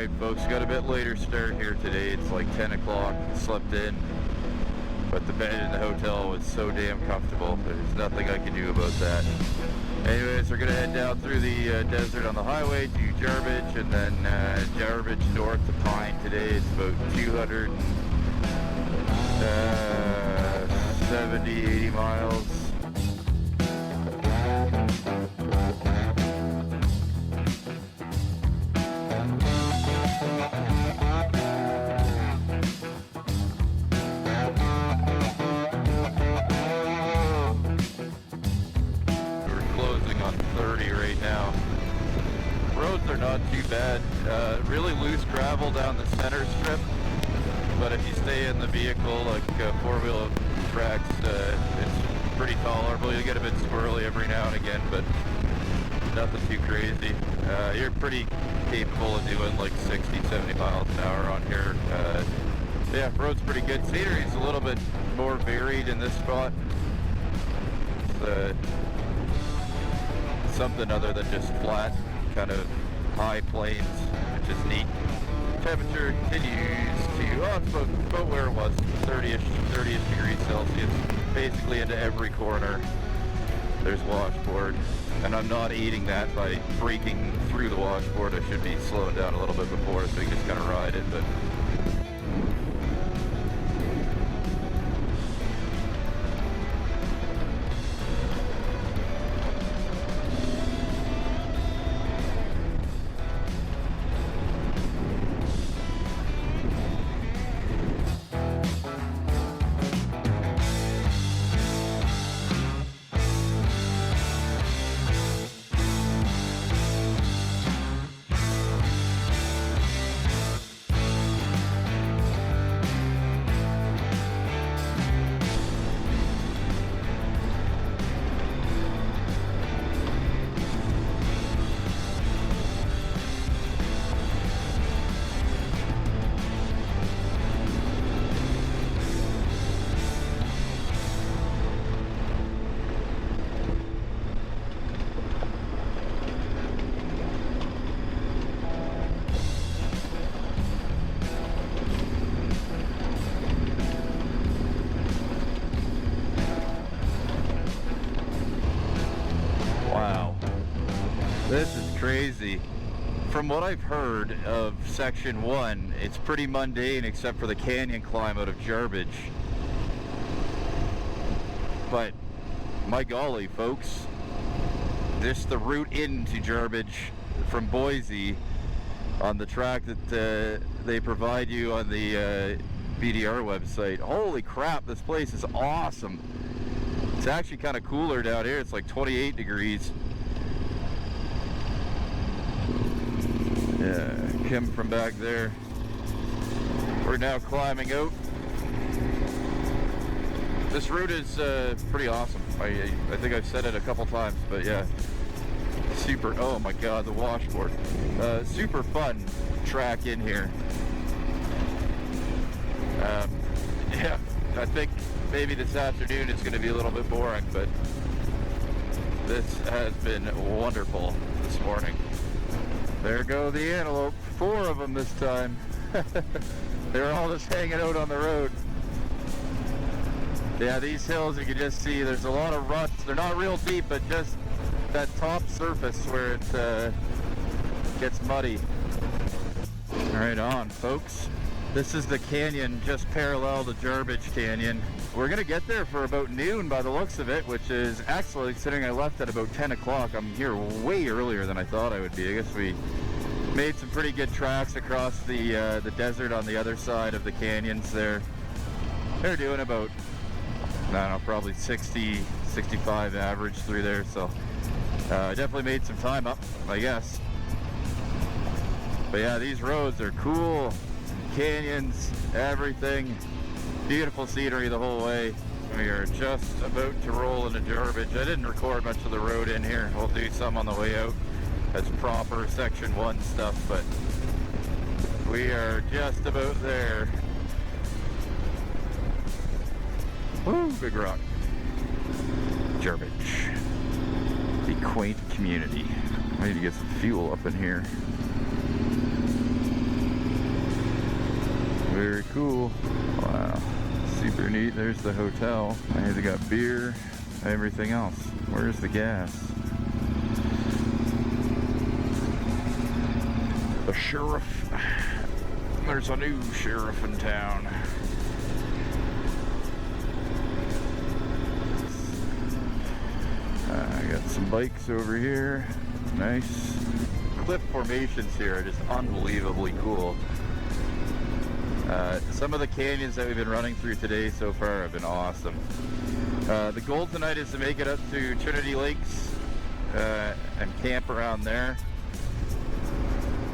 Alright folks, got a bit later start here today. It's like 10 o'clock, slept in, but the bed in the hotel was so damn comfortable. There's nothing I can do about that. Anyways, we're gonna head down through the desert on the highway to Jarbidge, and then Jarbidge north to Pine today. It's about 270, 80 miles. Roads are not too bad. Really loose gravel down the center strip, but if you stay in the vehicle like four-wheel tracks, it's pretty tolerable. You get a bit squirrely every now and again, but nothing too crazy. You're pretty capable of doing like 60, 70 miles an hour on here. Yeah, road's pretty good. Scenery's a little bit more varied in this spot. It's something other than just flat, kind of high plains, which is neat. Temperature continues to, it's about where it was, 30-ish degrees Celsius. Basically into every corner there's washboard, and I'm not aiding that by breaking through the washboard. I should be slowing down a little bit before so you can just kind of ride it, but this is crazy. From what I've heard of Section 1, it's pretty mundane except for the canyon climb out of Jarbidge. But, my golly, folks, this the route into Jarbidge from Boise on the track that they provide you on the BDR website. Holy crap, this place is awesome. It's actually kind of cooler down here. It's like 28 degrees. Yeah, Kim from back there. We're now climbing out. This route is pretty awesome. I think I've said it a couple times, but yeah, super. Oh my God, the washboard. Super fun track in here. Yeah, I think maybe this afternoon is going to be a little bit boring, but this has been wonderful this morning. There go the antelope, 4 of them this time. They were all just hanging out on the road. Yeah, these hills you can just see there's a lot of ruts. They're not real deep, but just that top surface where it gets muddy. Right on, folks. This is the canyon just parallel to Jarbidge Canyon. We're gonna get there for about noon by the looks of it, which is excellent considering I left at about 10 o'clock. I'm here way earlier than I thought I would be. I guess we made some pretty good tracks across the desert on the other side of the canyons there. They're doing about, I don't know, probably 60, 65 average through there, so definitely made some time up, I guess. But yeah, these roads are cool. Canyons, everything. Beautiful scenery the whole way. We are just about to roll into Jarbidge. I didn't record much of the road in here. We'll do some on the way out. That's proper Section 1 stuff, but we are just about there. Woo, big rock. Jarbidge. The quaint community. I need to get some fuel up in here. Very cool. Wow. Super neat. There's the hotel. And they got beer, everything else. Where's the gas? The sheriff. There's a new sheriff in town. I got some bikes over here. Nice. Cliff formations here are just unbelievably cool. Some of the canyons that we've been running through today so far have been awesome. The goal tonight is to make it up to Trinity Lakes and camp around there.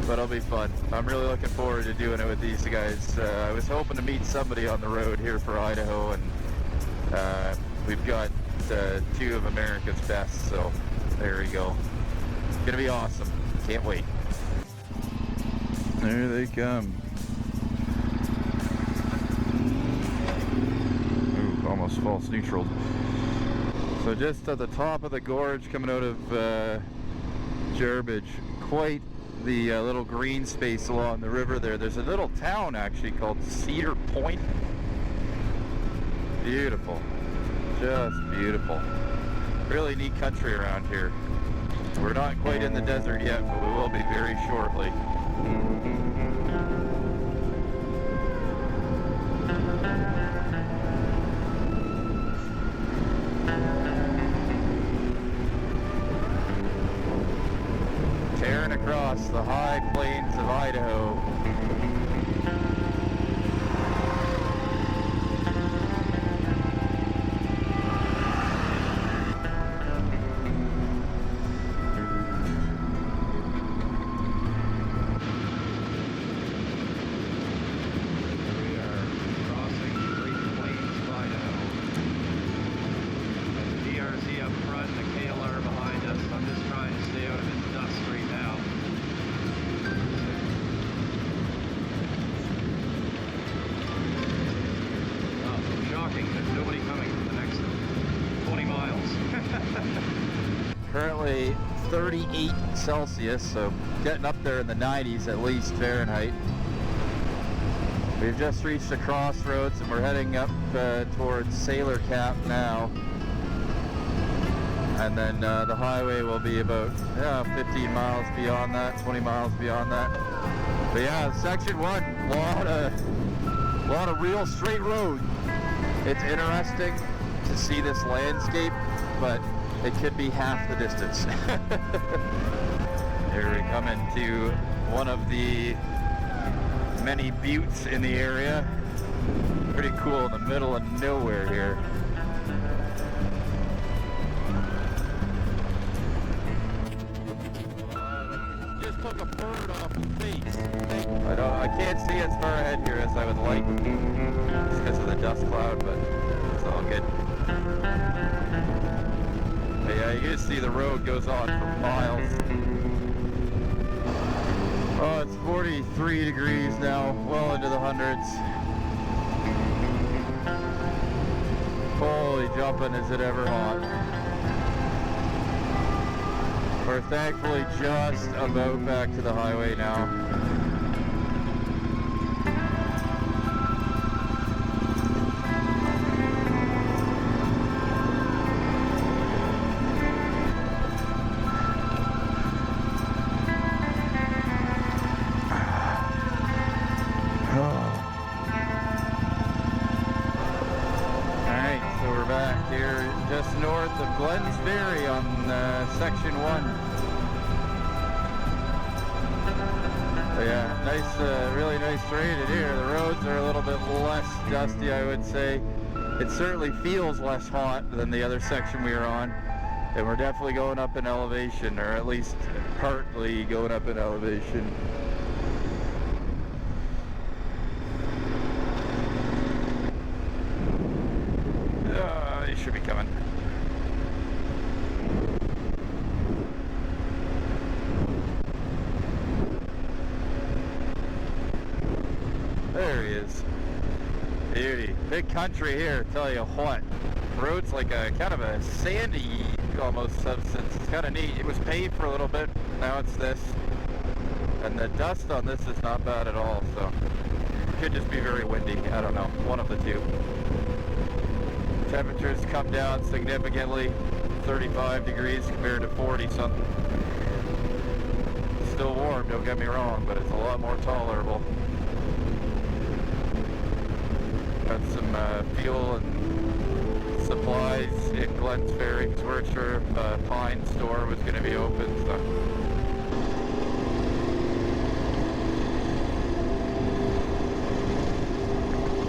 But it'll be fun. I'm really looking forward to doing it with these guys. I was hoping to meet somebody on the road here for Idaho, and we've got two of America's best, so there we go. It's gonna be awesome. Can't wait. There they come. Ooh, almost false neutral. So just at the top of the gorge coming out of Jarbidge, quite the little green space along the river there. There's a little town actually called Cedar Point. Beautiful. Just beautiful. Really neat country around here. We're not quite in the desert yet, but we will be very shortly. Tearing across the high plains of Idaho. Currently 38 Celsius, so getting up there in the 90s at least Fahrenheit. We've just reached the crossroads and we're heading up towards Sailor Cap now. And then the highway will be about 15 miles beyond that, 20 miles beyond that. But yeah, section 1, a lot of real straight road. It's interesting to see this landscape, but it could be half the distance. Here we come into one of the many buttes in the area. Pretty cool in the middle of nowhere here. Just took a bird off the face. I can't see as far ahead here as I would like, just because of the dust cloud, but it's all good. But yeah, you can see the road goes on for miles. Oh, it's 43 degrees now, well into the hundreds. Holy jumping, is it ever hot. We're thankfully just about back to the highway now. Just north of Glens Ferry on section 1. So yeah, nice, really nice terrain in here. The roads are a little bit less dusty, I would say. It certainly feels less hot than the other section we were on. And we're definitely going up in elevation, or at least partly going up in elevation. They should be coming. There he is. Beauty. Big country here, tell you what. Road's like a kind of a sandy almost substance. It's kind of neat. It was paved for a little bit, now it's this. And the dust on this is not bad at all, so could just be very windy. I don't know. One of the two. Temperatures come down significantly. 35 degrees compared to 40 something. Still warm, don't get me wrong, but it's a lot more tolerable. Got some fuel and supplies in Glens Ferry because we weren't sure if Pine store was going to be open. So.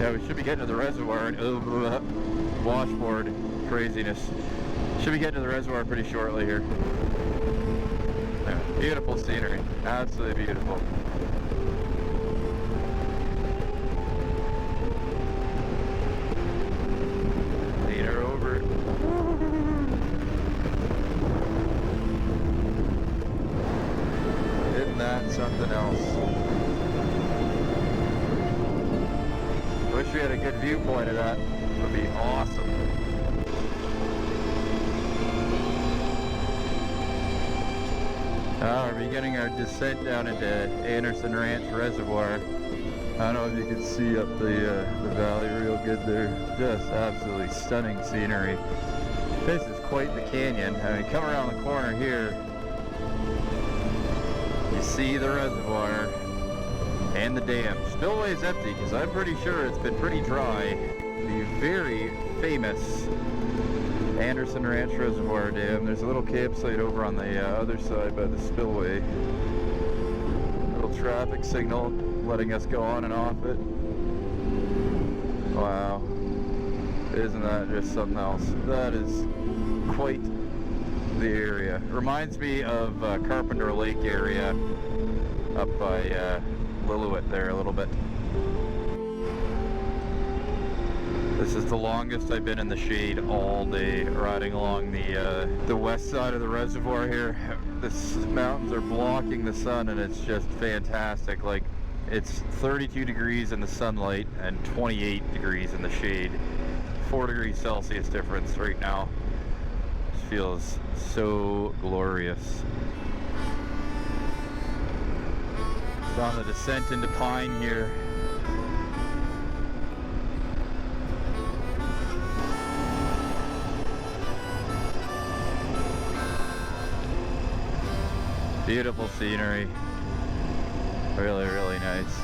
Yeah, we should be getting to the reservoir. Washboard craziness. Should be getting to the reservoir pretty shortly here. Yeah, beautiful scenery. Absolutely beautiful. Lead her over. Isn't that something else? Wish we had a good viewpoint of that. It would be awesome. We're beginning our descent down into Anderson Ranch Reservoir. I don't know if you can see up the valley real good there. Just absolutely stunning scenery. This is quite the canyon. I mean, come around the corner here, you see the reservoir and the dam. Spillway is empty because I'm pretty sure it's been pretty dry. The very famous Anderson Ranch Reservoir Dam. There's a little campsite over on the other side by the spillway. Little traffic signal letting us go on and off it. Wow. Isn't that just something else? That is quite the area. Reminds me of Carpenter Lake area up by Lillooet there a little bit. This is the longest I've been in the shade all day, riding along the west side of the reservoir here. The mountains are blocking the sun and it's just fantastic. Like, it's 32 degrees in the sunlight and 28 degrees in the shade. 4 degrees Celsius difference right now. It feels so glorious. It's on the descent into Pine here. Beautiful scenery. Really, really nice.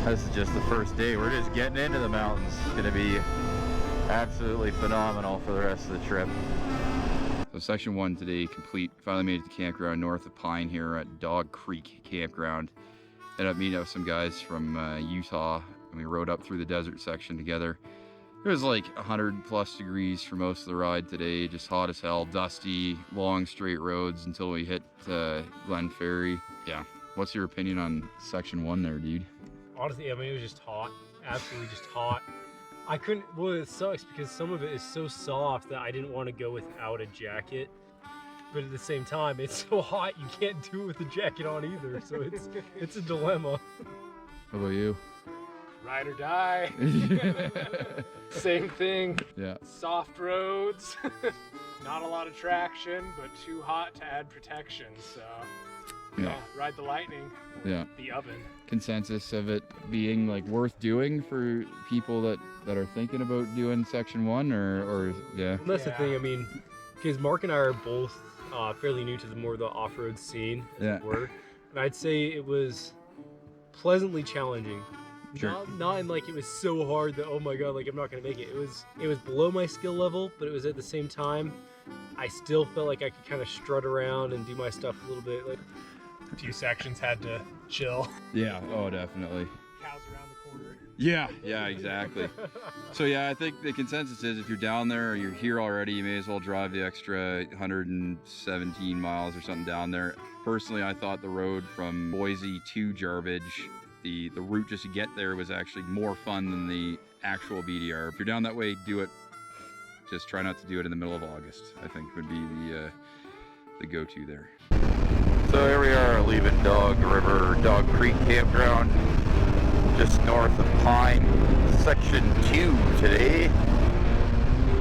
This is just the first day. We're just getting into the mountains. It's going to be absolutely phenomenal for the rest of the trip. So section 1 today complete. Finally made it to the campground north of Pine here at Dog Creek Campground. Ended up meeting up with some guys from Utah, and we rode up through the desert section together. It was like 100+ degrees for most of the ride today, just hot as hell, dusty, long straight roads until we hit Glen Ferry. Yeah, what's your opinion on section 1 there, dude? Honestly, I mean, it was just hot, absolutely just hot. I couldn't, well, it sucks because some of it is so soft that I didn't want to go without a jacket. But at the same time, it's so hot you can't do it with the jacket on either, so it's a dilemma. How about you? Ride or die. Same thing. Yeah. Soft roads. Not a lot of traction, but too hot to add protection. So yeah, ride the lightning. Yeah. The oven. Consensus of it being like worth doing for people that are thinking about doing section 1 or yeah. And that's the thing. I mean, because Mark and I are both fairly new to the more the off-road scene, as it were. And I'd say it was pleasantly challenging. Sure. Not in like it was so hard that oh my god, like I'm not gonna make it. It was below my skill level, but it was at the same time I still felt like I could kind of strut around and do my stuff a little bit. Like a few sections had to chill. Yeah. Oh, definitely. Cows around the corner. Yeah. Yeah. Exactly. So yeah, I think the consensus is if you're down there or you're here already, you may as well drive the extra 117 miles or something down there. Personally, I thought the road from Boise to Jarbidge, the route just to get there was actually more fun than the actual BDR. If you're down that way, do it. Just try not to do it in the middle of August, I think would be the go-to there. So here we are leaving Dog Creek Campground, just north of Pine, section 2 today.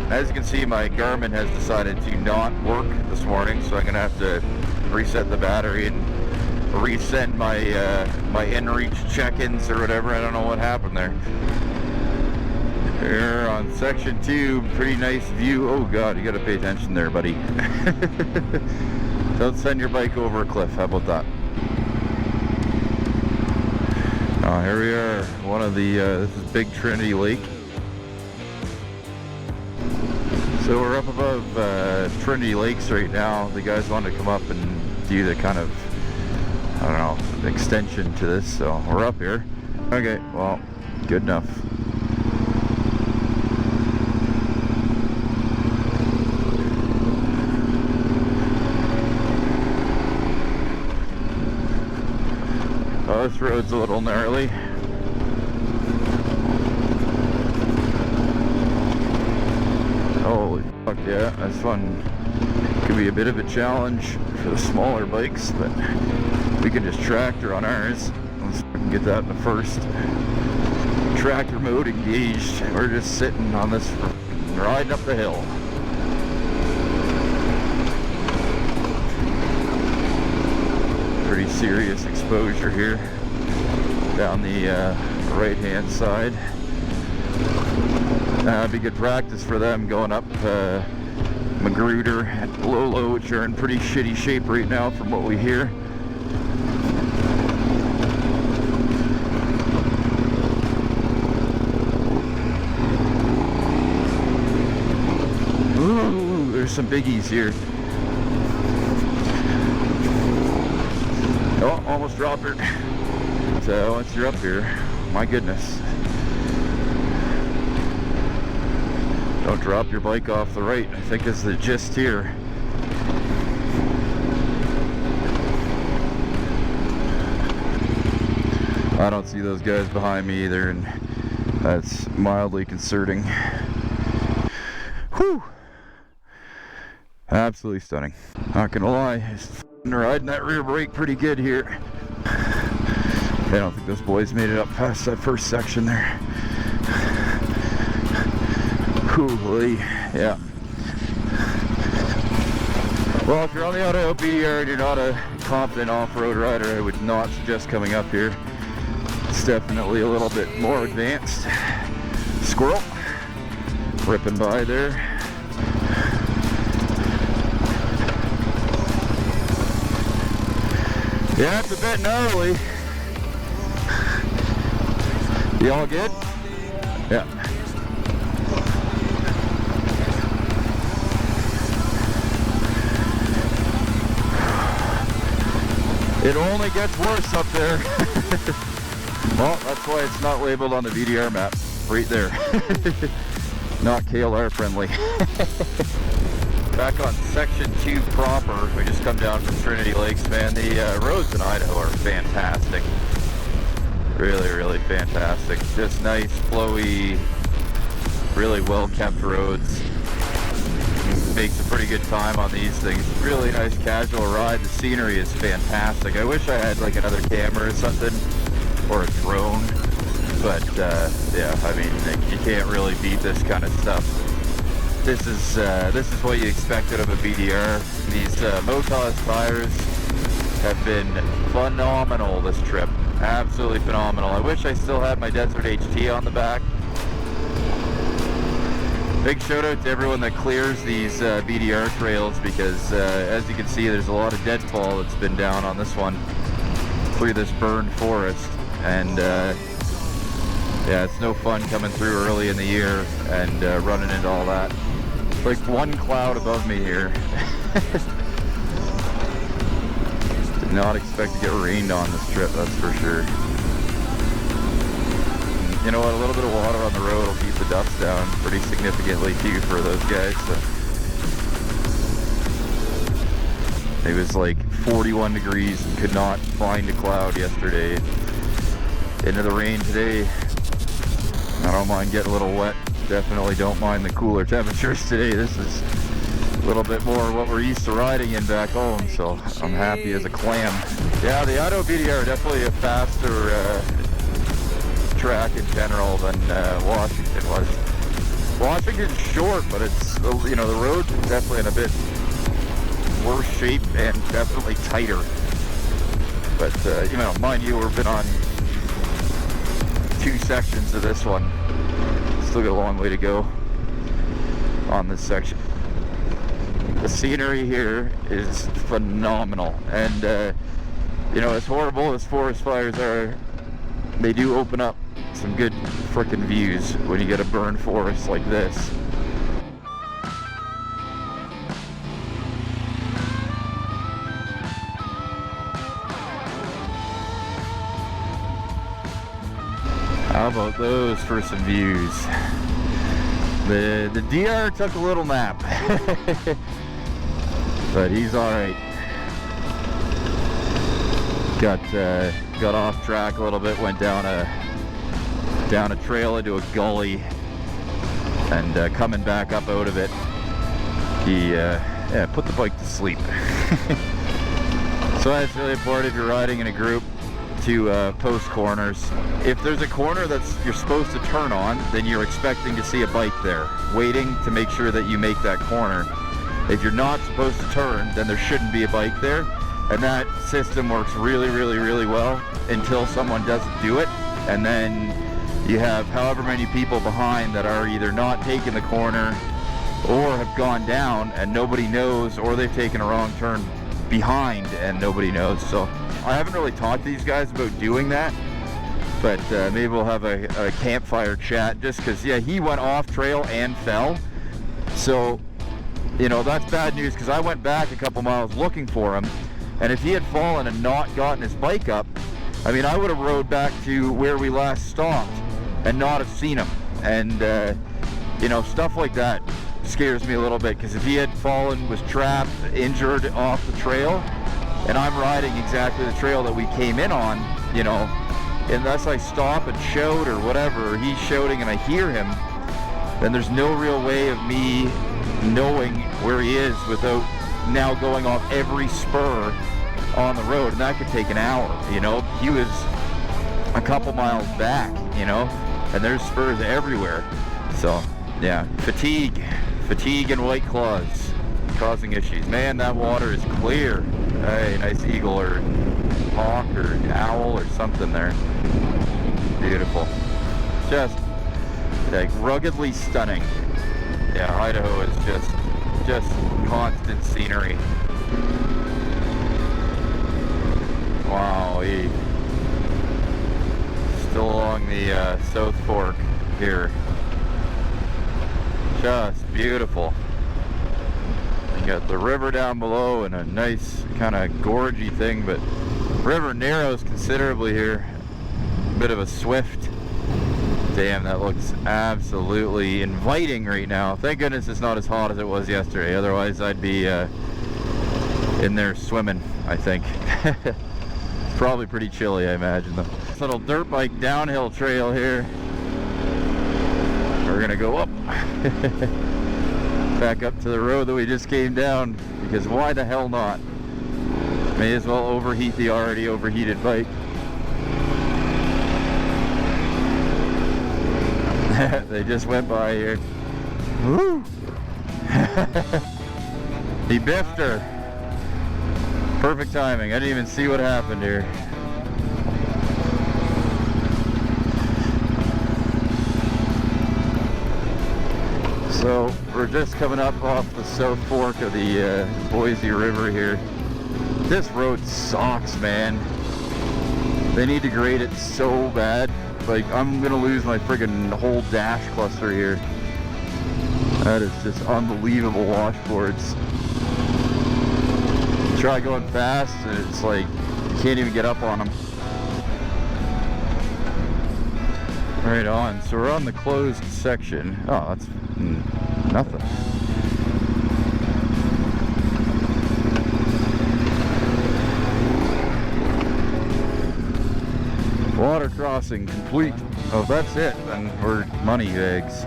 As you can see, my Garmin has decided to not work this morning, so I'm gonna have to reset the battery and resend my my inReach check-ins or whatever. I don't know what happened there. Here on section 2, pretty nice view. Oh god, you gotta pay attention there, buddy. Don't send your bike over a cliff. How about that? Here we are. One of the this is Big Trinity Lake. So we're up above Trinity Lakes right now. The guys wanted to come up and do the kind of, I don't know, extension to this, so we're up here. Okay, well, good enough. Oh, this road's a little gnarly. Holy fuck, yeah, this one could be a bit of a challenge for the smaller bikes, but we can just tractor on ours. Let's get that in the first. Tractor mode engaged. We're just sitting on this, riding up the hill. Pretty serious exposure here down the right-hand side. It'd be good practice for them going up Magruder and Lolo, which are in pretty shitty shape right now from what we hear. Ooh, there's some biggies here. Oh, almost dropped her. So once you're up here, my goodness. Don't drop your bike off the right, I think is the gist here. I don't see those guys behind me either, and that's mildly concerning. Whew! Absolutely stunning. Not gonna lie, just riding that rear brake pretty good here. I don't think those boys made it up past that first section there. Holy, yeah. Well, if you're on the IDBDR and you're not a confident off-road rider, I would not suggest coming up here. It's definitely a little bit more advanced. Squirrel, ripping by there. Yeah, it's a bit gnarly. You all good? Yeah. It only gets worse up there. Well, that's why it's not labeled on the VDR map. Right there. Not KLR friendly. Back on section 2 proper. We just come down from Trinity Lakes, man. The roads in Idaho are fantastic. Really, really fantastic. Just nice, flowy, really well kept roads. Makes a pretty good time on these things. Really nice casual ride. The scenery is fantastic. I wish I had like another camera or something, or a drone, but yeah, I mean, you can't really beat this kind of stuff. This is what you expect out of a BDR. These Motos tires have been phenomenal this trip. Absolutely phenomenal. I wish I still had my Desert HT on the back. Big shout out to everyone that clears these BDR trails, because as you can see, there's a lot of deadfall that's been down on this one. Clear this burned forest, and yeah, it's no fun coming through early in the year and running into all that. Like one cloud above me here. Did not expect to get rained on this trip, that's for sure. You know what, a little bit of water on the road will keep the dust down pretty significantly too for those guys. So. It was like 41 degrees and could not find a cloud yesterday. Into the rain today. I don't mind getting a little wet. Definitely don't mind the cooler temperatures today. This is a little bit more what we're used to riding in back home, so I'm happy as a clam. Yeah, the IDBDR definitely a faster track in general than Washington was. Washington's short, but it's, you know, the road's definitely in a bit worse shape and definitely tighter. But you know, mind you, we've been on 2 sections of this one. Still got a long way to go on this section. The scenery here is phenomenal, and you know, as horrible as forest fires are, they do open up some good frickin' views when you get a burned forest like this. How about those for some views? The DR took a little nap, but he's all right. Got off track a little bit, went down a trail into a gully, and coming back up out of it, he put the bike to sleep. So that's really important if you're riding in a group to post corners. If there's a corner you're supposed to turn on, then you're expecting to see a bike there, waiting to make sure that you make that corner. If you're not supposed to turn, then there shouldn't be a bike there. And that system works really, really, really well until someone doesn't do it. And then you have however many people behind that are either not taking the corner or have gone down and nobody knows, or they've taken a wrong turn behind and nobody knows. So I haven't really talked to these guys about doing that, but maybe we'll have a campfire chat, just because, yeah, he went off trail and fell. So, you know, that's bad news, because I went back a couple miles looking for him, and if he had fallen and not gotten his bike up, I mean, I would have rode back to where we last stopped and not have seen him. And you know, stuff like that scares me a little bit, because if he had fallen, was trapped, injured off the trail, and I'm riding exactly the trail that we came in on, you know, unless I stop and shout or whatever, or he's shouting and I hear him, then there's no real way of me knowing where he is without now going off every spur on the road, and that could take an hour. You know, he was a couple miles back, you know, and there's spurs everywhere. So yeah, fatigue and white claws causing issues. Man, that water is clear. Hey, nice eagle or hawk or owl or something there. Beautiful. Just like ruggedly stunning. Yeah, Idaho is just constant scenery. Wow, still along the South Fork here. Just beautiful. You got the river down below and a nice kind of gorgy thing, but river narrows considerably here. Bit of a swift. Damn, that looks absolutely inviting right now. Thank goodness it's not as hot as it was yesterday. Otherwise, I'd be in there swimming, I think. It's probably pretty chilly, I imagine, though. This little dirt bike downhill trail here. We're gonna go up. Back up to the road that we just came down, because why the hell not? May as well overheat the already overheated bike. They just went by here. Woo! He biffed her. Perfect timing. I didn't even see what happened here. So we're just coming up off the South Fork of the Boise River here. This road sucks, man. They need to grade it so bad. Like, I'm gonna lose my friggin' whole dash cluster here. That is just unbelievable washboards. Try going fast and it's like you can't even get up on them. Right on. So we're on the closed section. Oh, that's nothing. Water crossing complete. Oh, that's it. Then we're money bags.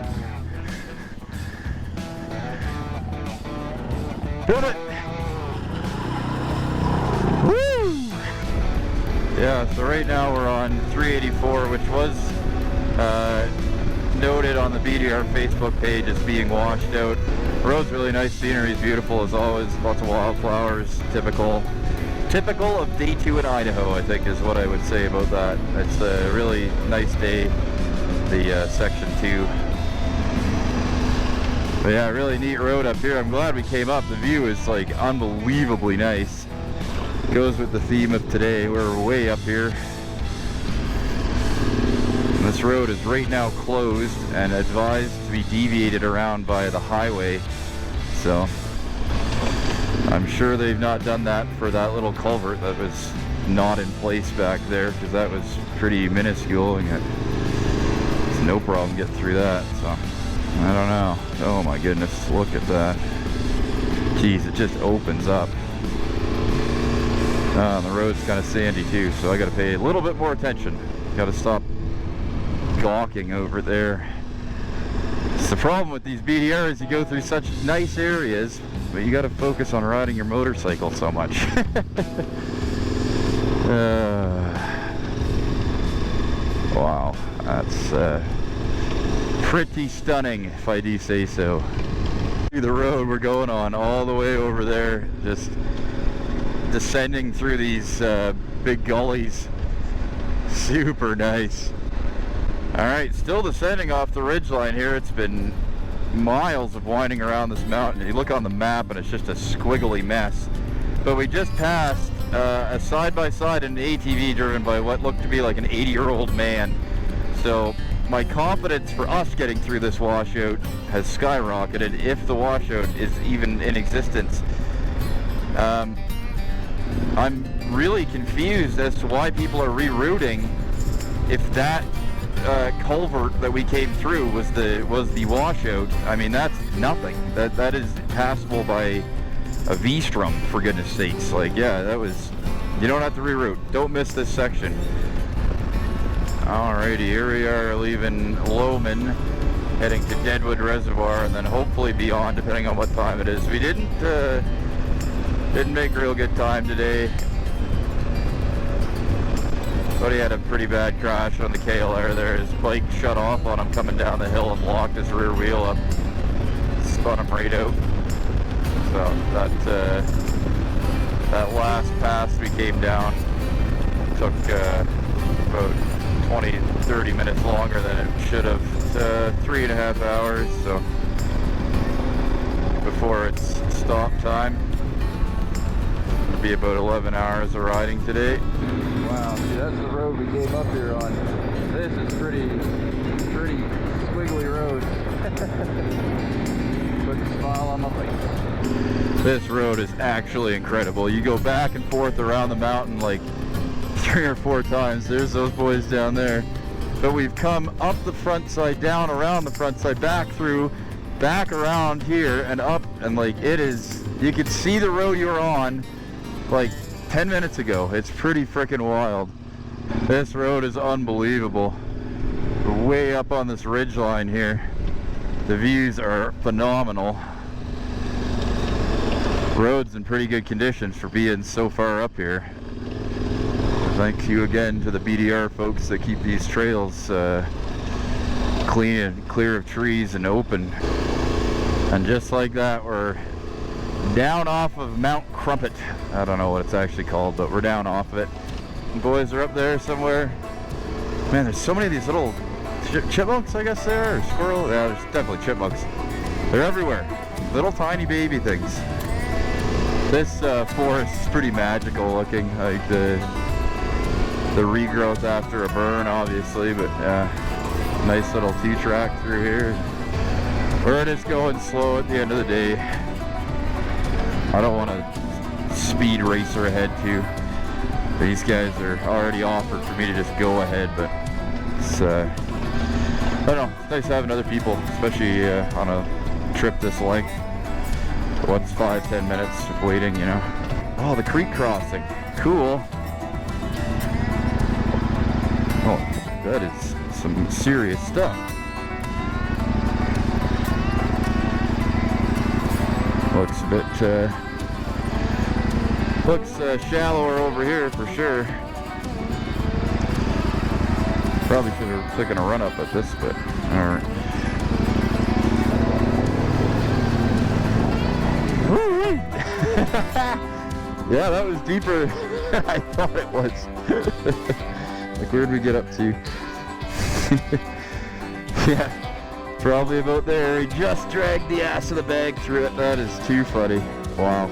Hit it! Woo! Yeah, so right now we're on 384, which was noted on the BDR Facebook page as being washed out. The road's really nice, scenery is beautiful as always, lots of wildflowers, typical. typical of day 2 in Idaho, I think, is what I would say about that. It's a really nice day, the section 2. But yeah, really neat road up here. I'm glad we came up. The view is like unbelievably nice. Goes with the theme of today. We're way up here. This road is right now closed and advised to be deviated around by the highway. So I'm sure they've not done that for that little culvert that was not in place back there, because that was pretty minuscule and it's no problem getting through that. So I don't know. Oh my goodness, look at that. Jeez, it just opens up. The road's kind of sandy too, so I gotta pay a little bit more attention. Gotta stop gawking over there. It's the problem with these BDRs, you go through such nice areas, but you gotta focus on riding your motorcycle so much. Wow, that's pretty stunning, if I do say so. Through the road we're going on, all the way over there, just descending through these big gullies. Super nice. Alright, still descending off the ridgeline here. It's been miles of winding around this mountain. You look on the map and it's just a squiggly mess. But we just passed a side-by-side in an ATV driven by what looked to be like an 80-year-old man. So my confidence for us getting through this washout has skyrocketed, if the washout is even in existence. I'm really confused as to why people are rerouting if that culvert that we came through was the washout. I mean, that's nothing. That is passable by a V-strum, for goodness sakes. Like, yeah, that was, you don't have to reroute. Don't miss this section. Alrighty, here we are leaving Lowman, heading to Deadwood Reservoir, and then hopefully beyond, depending on what time it is. We didn't make a real good time today. But he had a pretty bad crash on the KLR there. His bike shut off on him coming down the hill and locked his rear wheel up. Spun him right out. So that last pass we came down took about 20-30 minutes longer than it should have. 3.5 hours, so before it's stop time. It'll be about 11 hours of riding today. Wow, see, that's the road we came up here on. This is pretty squiggly road. Put a smile on my face. This road is actually incredible. You go back and forth around the mountain like 3 or 4 times. There's those boys down there. But we've come up the front side, down around the front side, back through, back around here and up, and like it is, you could see the road you were on like 10 minutes ago. It's pretty freaking wild. This road is unbelievable. We're way up on this ridge line here. The views are phenomenal. Road's in pretty good condition for being so far up here. Thank you again to the BDR folks that keep these trails clean and clear of trees and open. And just like that, we're down off of Mount Crumpet. I don't know what it's actually called, but we're down off of it. The boys are up there somewhere. Man, there's so many of these little chipmunks, I guess there, or squirrel. Yeah, there's definitely chipmunks. They're everywhere. Little tiny baby things. This forest is pretty magical looking, like the regrowth after a burn, obviously, but nice little T-track through here. We're just going slow at the end of the day. I don't want to speed racer ahead too. These guys are already offered for me to just go ahead, but it's, I don't know, it's nice having other people, especially on a trip this length. What's 5-10 minutes of waiting, you know? Oh, the creek crossing, cool. Oh, that is some serious stuff. Looks a bit, shallower over here for sure. Probably should have taken a run up at this, but alright. Yeah, that was deeper than I thought it was. Like, where'd we get up to? Yeah, probably about there. He just dragged the ass of the bag through it. That is too funny. Wow.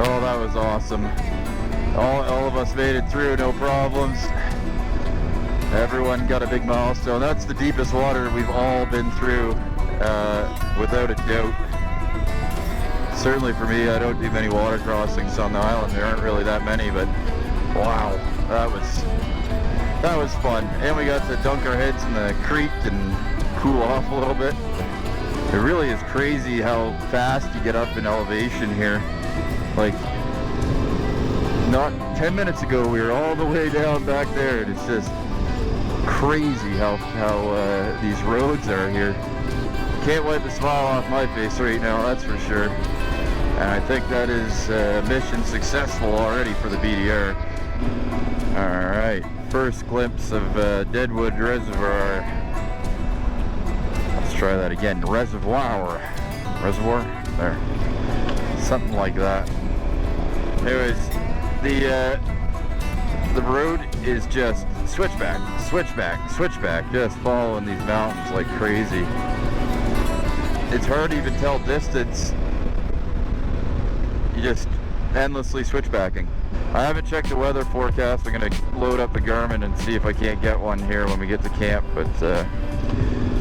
Oh, that was awesome. All of us made it through, no problems. Everyone got a big milestone. That's the deepest water we've all been through, without a doubt. Certainly for me, I don't do many water crossings on the island. There aren't really that many, but wow, that was fun. And we got to dunk our heads in the creek and cool off a little bit. It really is crazy how fast you get up in elevation here. Like, not 10 minutes ago, we were all the way down back there, and it's just crazy how these roads are here. Can't wipe a smile off my face right now, that's for sure. And I think that is mission successful already for the BDR. Alright, first glimpse of Deadwood Reservoir. Let's try that again. Reservoir? There. Something like that. Anyways, the road is just switchback, just following these mountains like crazy. It's hard to even tell distance. You just endlessly switchbacking. I haven't checked the weather forecast. I'm gonna load up the Garmin and see if I can't get one here when we get to camp, but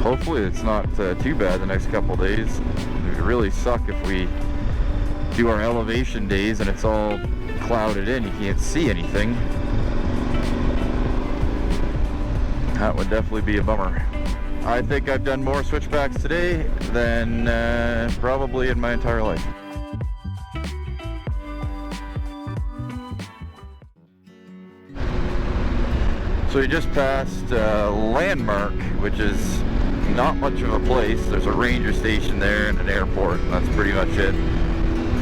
hopefully it's not too bad the next couple days. It would really suck if we do our elevation days and it's all clouded in, you can't see anything. That would definitely be a bummer. I think I've done more switchbacks today than probably in my entire life. So we just passed Landmark, which is not much of a place. There's a ranger station there and an airport, and that's pretty much it.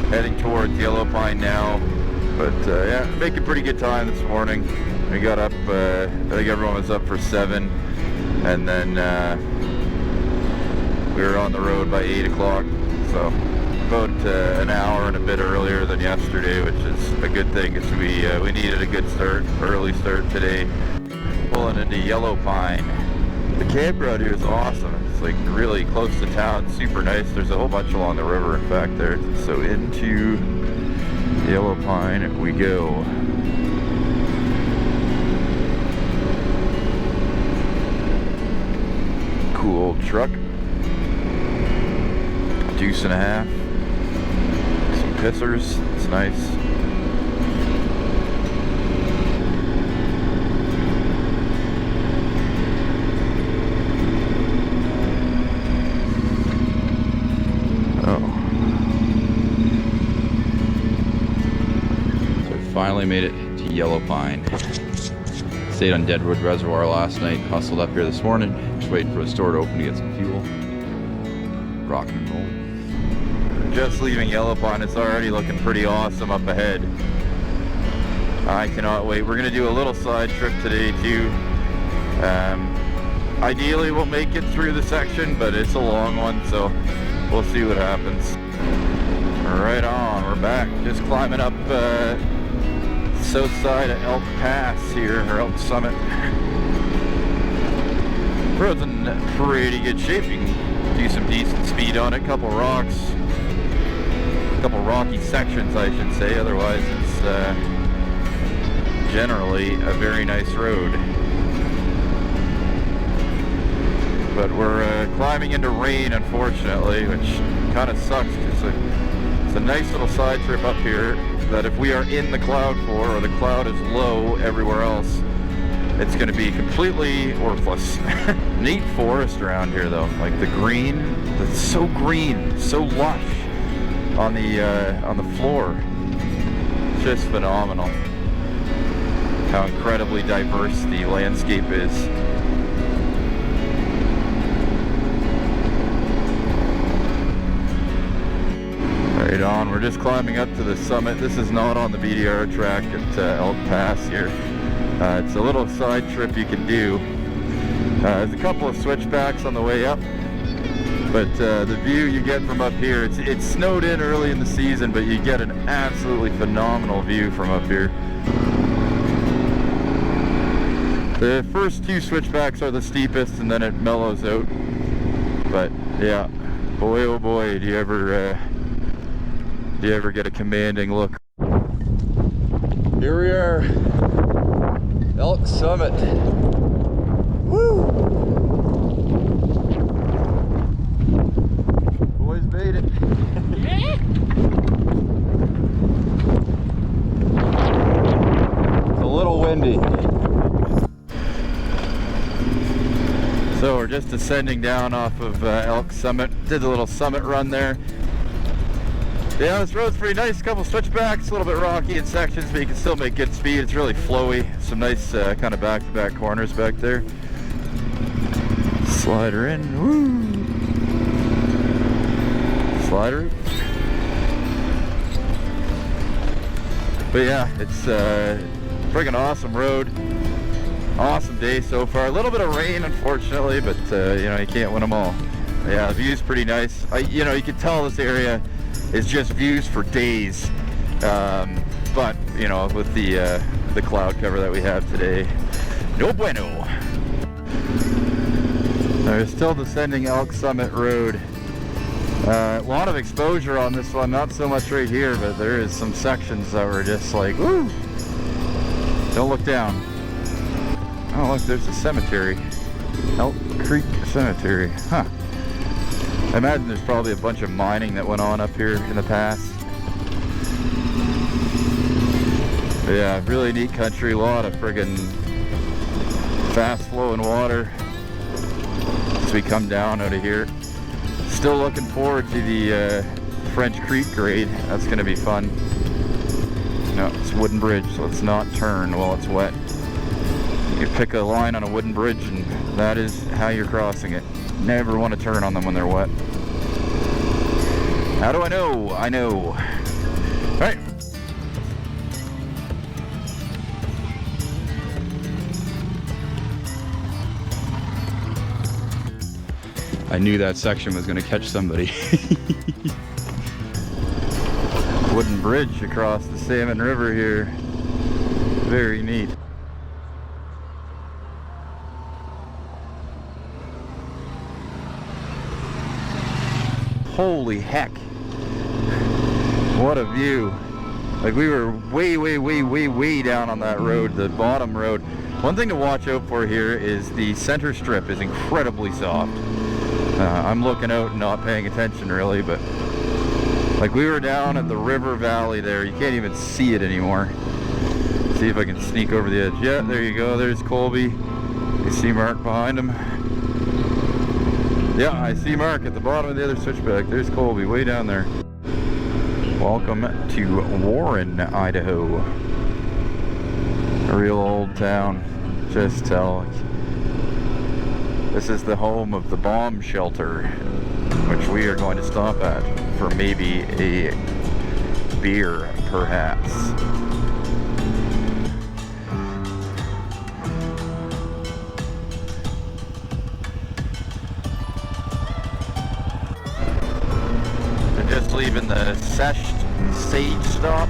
Heading towards Yellow Pine now, but yeah, making pretty good time this morning. We got up, I think everyone was up for 7, and then we were on the road by 8 o'clock, so about an hour and a bit earlier than yesterday, which is a good thing because we needed a good start, early start today. Pulling into Yellow Pine. The campground here is awesome. It's like really close to town, super nice. There's a whole bunch along the river, in fact, there. So into Yellow Pine we go. Cool old truck. Deuce and a half. Some pissers. It's nice. Finally made it to Yellow Pine. Stayed on Deadwood Reservoir last night, hustled up here this morning, just waiting for the store to open to get some fuel. Rock and roll. Just leaving Yellow Pine, it's already looking pretty awesome up ahead. I cannot wait. We're gonna do a little side trip today too. Ideally we'll make it through the section, but it's a long one, so we'll see what happens. Right on, we're back. Just climbing up south side of Elk Pass here, or Elk Summit. Road's in pretty good shape. You can do some decent speed on it. Couple rocks, couple rocky sections, I should say. Otherwise, it's generally a very nice road. But we're climbing into rain, unfortunately, which kind of sucks. It's a nice little side trip up here that if we are in the cloud for, or the cloud is low everywhere else, it's going to be completely worthless. Neat forest around here though, like the green, it's so green, so lush on the floor. It's just phenomenal how incredibly diverse the landscape is. Right on, we're just climbing up to the summit. This is not on the BDR track at Elk Pass here. It's a little side trip you can do. There's a couple of switchbacks on the way up, but the view you get from up here, it's snowed in early in the season, but you get an absolutely phenomenal view from up here. The first two switchbacks are the steepest, and then it mellows out. But yeah, boy oh boy, do you ever get a commanding look. Here we are, Elk Summit. Woo! Boys made it. It's a little windy. So we're just descending down off of Elk Summit. Did a little summit run there. Yeah, this road's pretty nice. A couple switchbacks, a little bit rocky in sections, but you can still make good speed. It's really flowy. Some nice kind of back-to-back corners back there. Slider in. Woo! Slider. But yeah, it's a friggin' awesome road. Awesome day so far. A little bit of rain, unfortunately, but you know, you can't win them all. Yeah, the view's pretty nice. You know, you can tell this area is just views for days. But you know, with the cloud cover that we have today, no bueno. We're still descending Elk Summit Road. A lot of exposure on this one, not so much right here, but there is some sections that were just like, woo! Don't look down. Oh look, there's a cemetery. Elk Creek Cemetery. Huh. I imagine there's probably a bunch of mining that went on up here in the past. But yeah, really neat country. A lot of friggin' fast flowing water as we come down out of here. Still looking forward to the French Creek grade. That's gonna be fun. No, it's a wooden bridge, so let's not turn while it's wet. You pick a line on a wooden bridge and that is how you're crossing it. Never want to turn on them when they're wet. How do I know? I know. All right. I knew that section was going to catch somebody. Wooden bridge across the Salmon River here. Very neat. Holy heck. What a view. Like, we were way down on that road, the bottom road. One thing to watch out for here is the center strip is incredibly soft. I'm looking out and not paying attention really, but like, we were down at the river valley there. You can't even see it anymore. See if I can sneak over the edge. Yeah, there you go. There's Colby. You see Mark behind him. Yeah, I see Mark at the bottom of the other switchback. There's Colby way down there. Welcome to Warren, Idaho. A real old town. Just tell. This is the home of the bomb shelter, which we are going to stop at for maybe a beer, perhaps. Just leaving the Sage stop.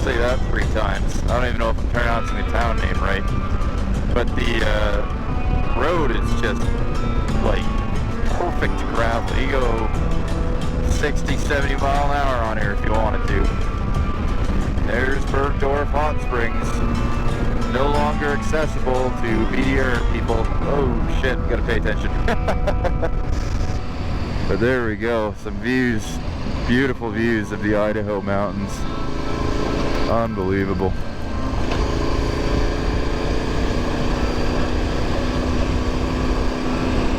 Say that 3 times. I don't even know if I'm pronouncing the town name right. But the road is just like perfect gravel. You go 60, 70 mile an hour on here if you wanted to. There's Bergdorf Hot Springs. No longer accessible to BDR people. Oh shit, gotta pay attention. But there we go, some views, beautiful views of the Idaho mountains. Unbelievable.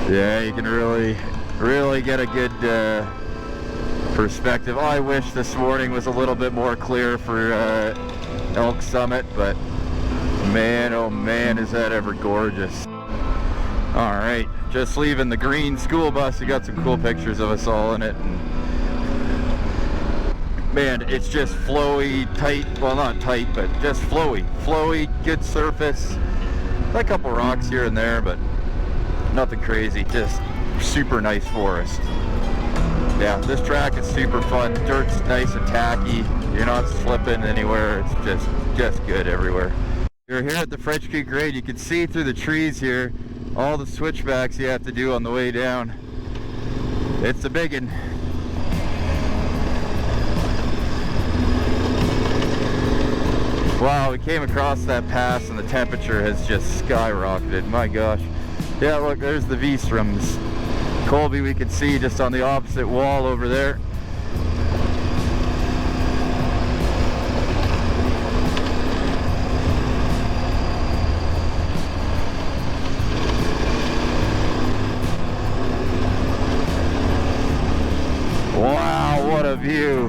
Yeah, you can really get a good perspective. I wish this morning was a little bit more clear for Elk Summit, but man, oh man, is that ever gorgeous. All right, just leaving the green school bus. You got some cool pictures of us all in it. And man, it's just flowy, tight, well not tight, but just flowy, good surface. A couple rocks here and there, but nothing crazy. Just super nice forest. Yeah, this track is super fun. Dirt's nice and tacky. You're not slipping anywhere. It's just good everywhere. You're here at the French Creek grade. You can see through the trees here all the switchbacks you have to do on the way down. It's a big one. Wow, we came across that pass and the temperature has just skyrocketed. My gosh. Yeah, look, there's the V-Strums. Colby we can see just on the opposite wall over there. Wow, what a view.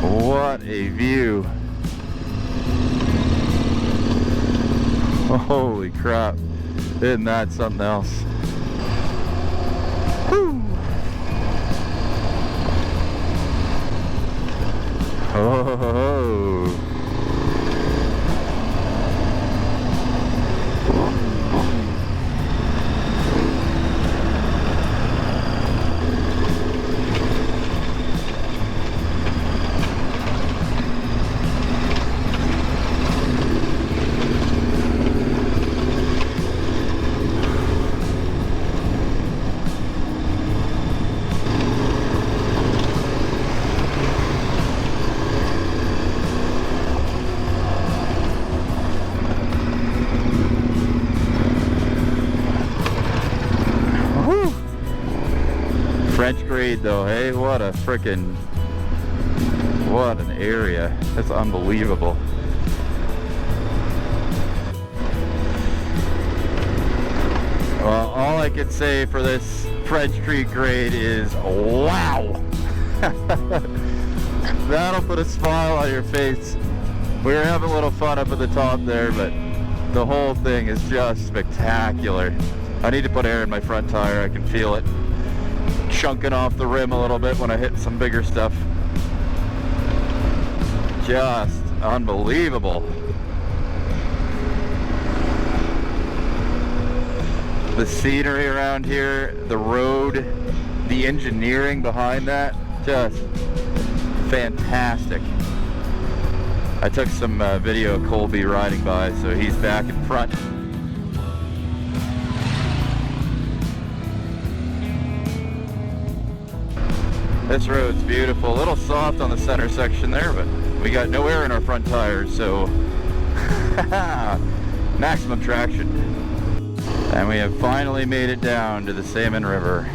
What a view. Holy crap. Isn't that something else? Whew. Oh. French grade though, hey, what a frickin', what an area. That's unbelievable. Well, all I can say for this French Creek grade is wow. That'll put a smile on your face. We were having a little fun up at the top there, but the whole thing is just spectacular. I need to put air in my front tire. I can feel it chunking off the rim a little bit when I hit some bigger stuff. Just unbelievable. The scenery around here, the road, the engineering behind that, just fantastic. I took some video of Colby riding by, so he's back in front. This road's beautiful, a little soft on the center section there, but we got no air in our front tires, so maximum traction. And we have finally made it down to the Salmon River.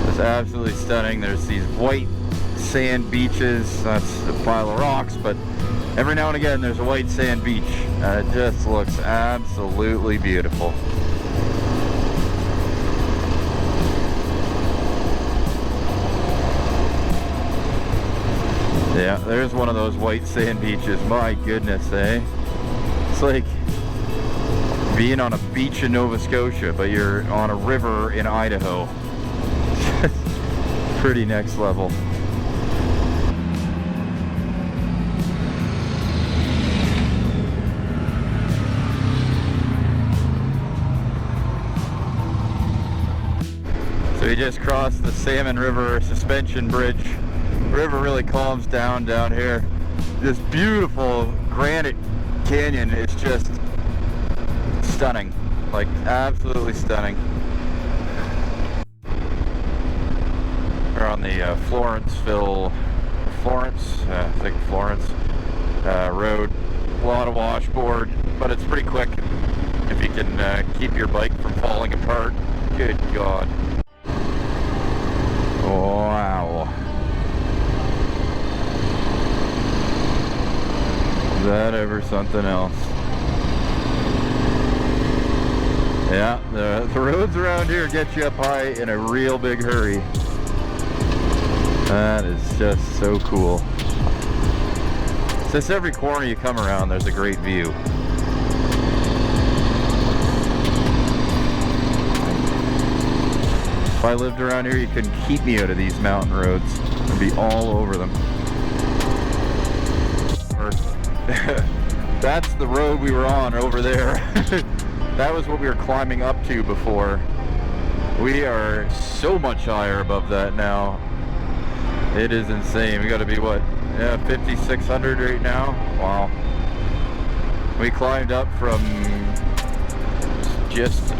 It's absolutely stunning. There's these white sand beaches. That's a pile of rocks, but every now and again there's a white sand beach. And it just looks absolutely beautiful. Yeah, there's one of those white sand beaches. My goodness, eh? It's like being on a beach in Nova Scotia, but you're on a river in Idaho. Pretty next level. So we just crossed the Salmon River suspension bridge. The river really calms down here. This beautiful granite canyon is just stunning, like absolutely stunning. We're on the Florence road. A lot of washboard, but it's pretty quick if you can keep your bike from falling apart. Good God. Wow. Is that ever something else? Yeah, the roads around here get you up high in a real big hurry. That is just so cool. Just every corner you come around, there's a great view. If I lived around here, you couldn't keep me out of these mountain roads. I'd be all over them. That's the road we were on over there. That was what we were climbing up to before. We are so much higher above that now. It is insane. We got to be what? Yeah, 5,600 right now. Wow. We climbed up from just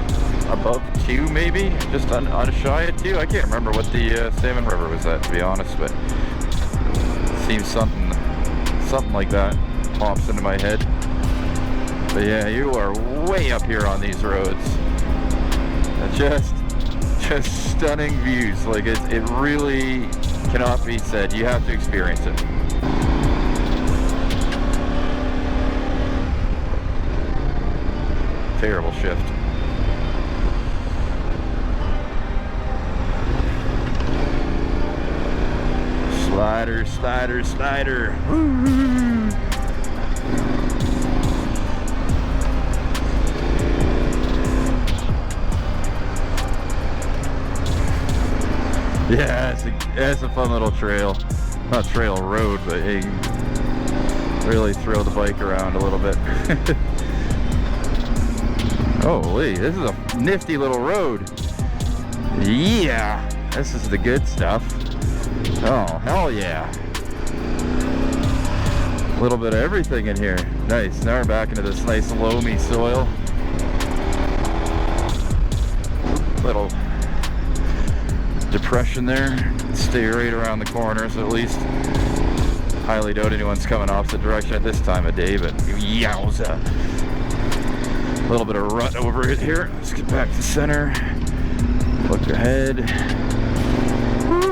above 2 maybe, just shy of 2. I can't remember what the Salmon River was at, to be honest, but it seems something like that pops into my head. But yeah, you are way up here on these roads. Just stunning views. Like it really cannot be said. You have to experience it. Terrible shift. Slider, slider, slider. Woo-hoo. Yeah, it's a fun little trail. Not trail, road, but you can really throw the bike around a little bit. Holy, this is a nifty little road. Yeah, this is the good stuff. Oh, hell yeah. A little bit of everything in here. Nice, now we're back into this nice loamy soil. Little depression there. Stay right around the corners at least. Highly doubt anyone's coming opposite direction at this time of day, but yowza. A little bit of rut over it here. Let's get back to center. Look ahead. Woo.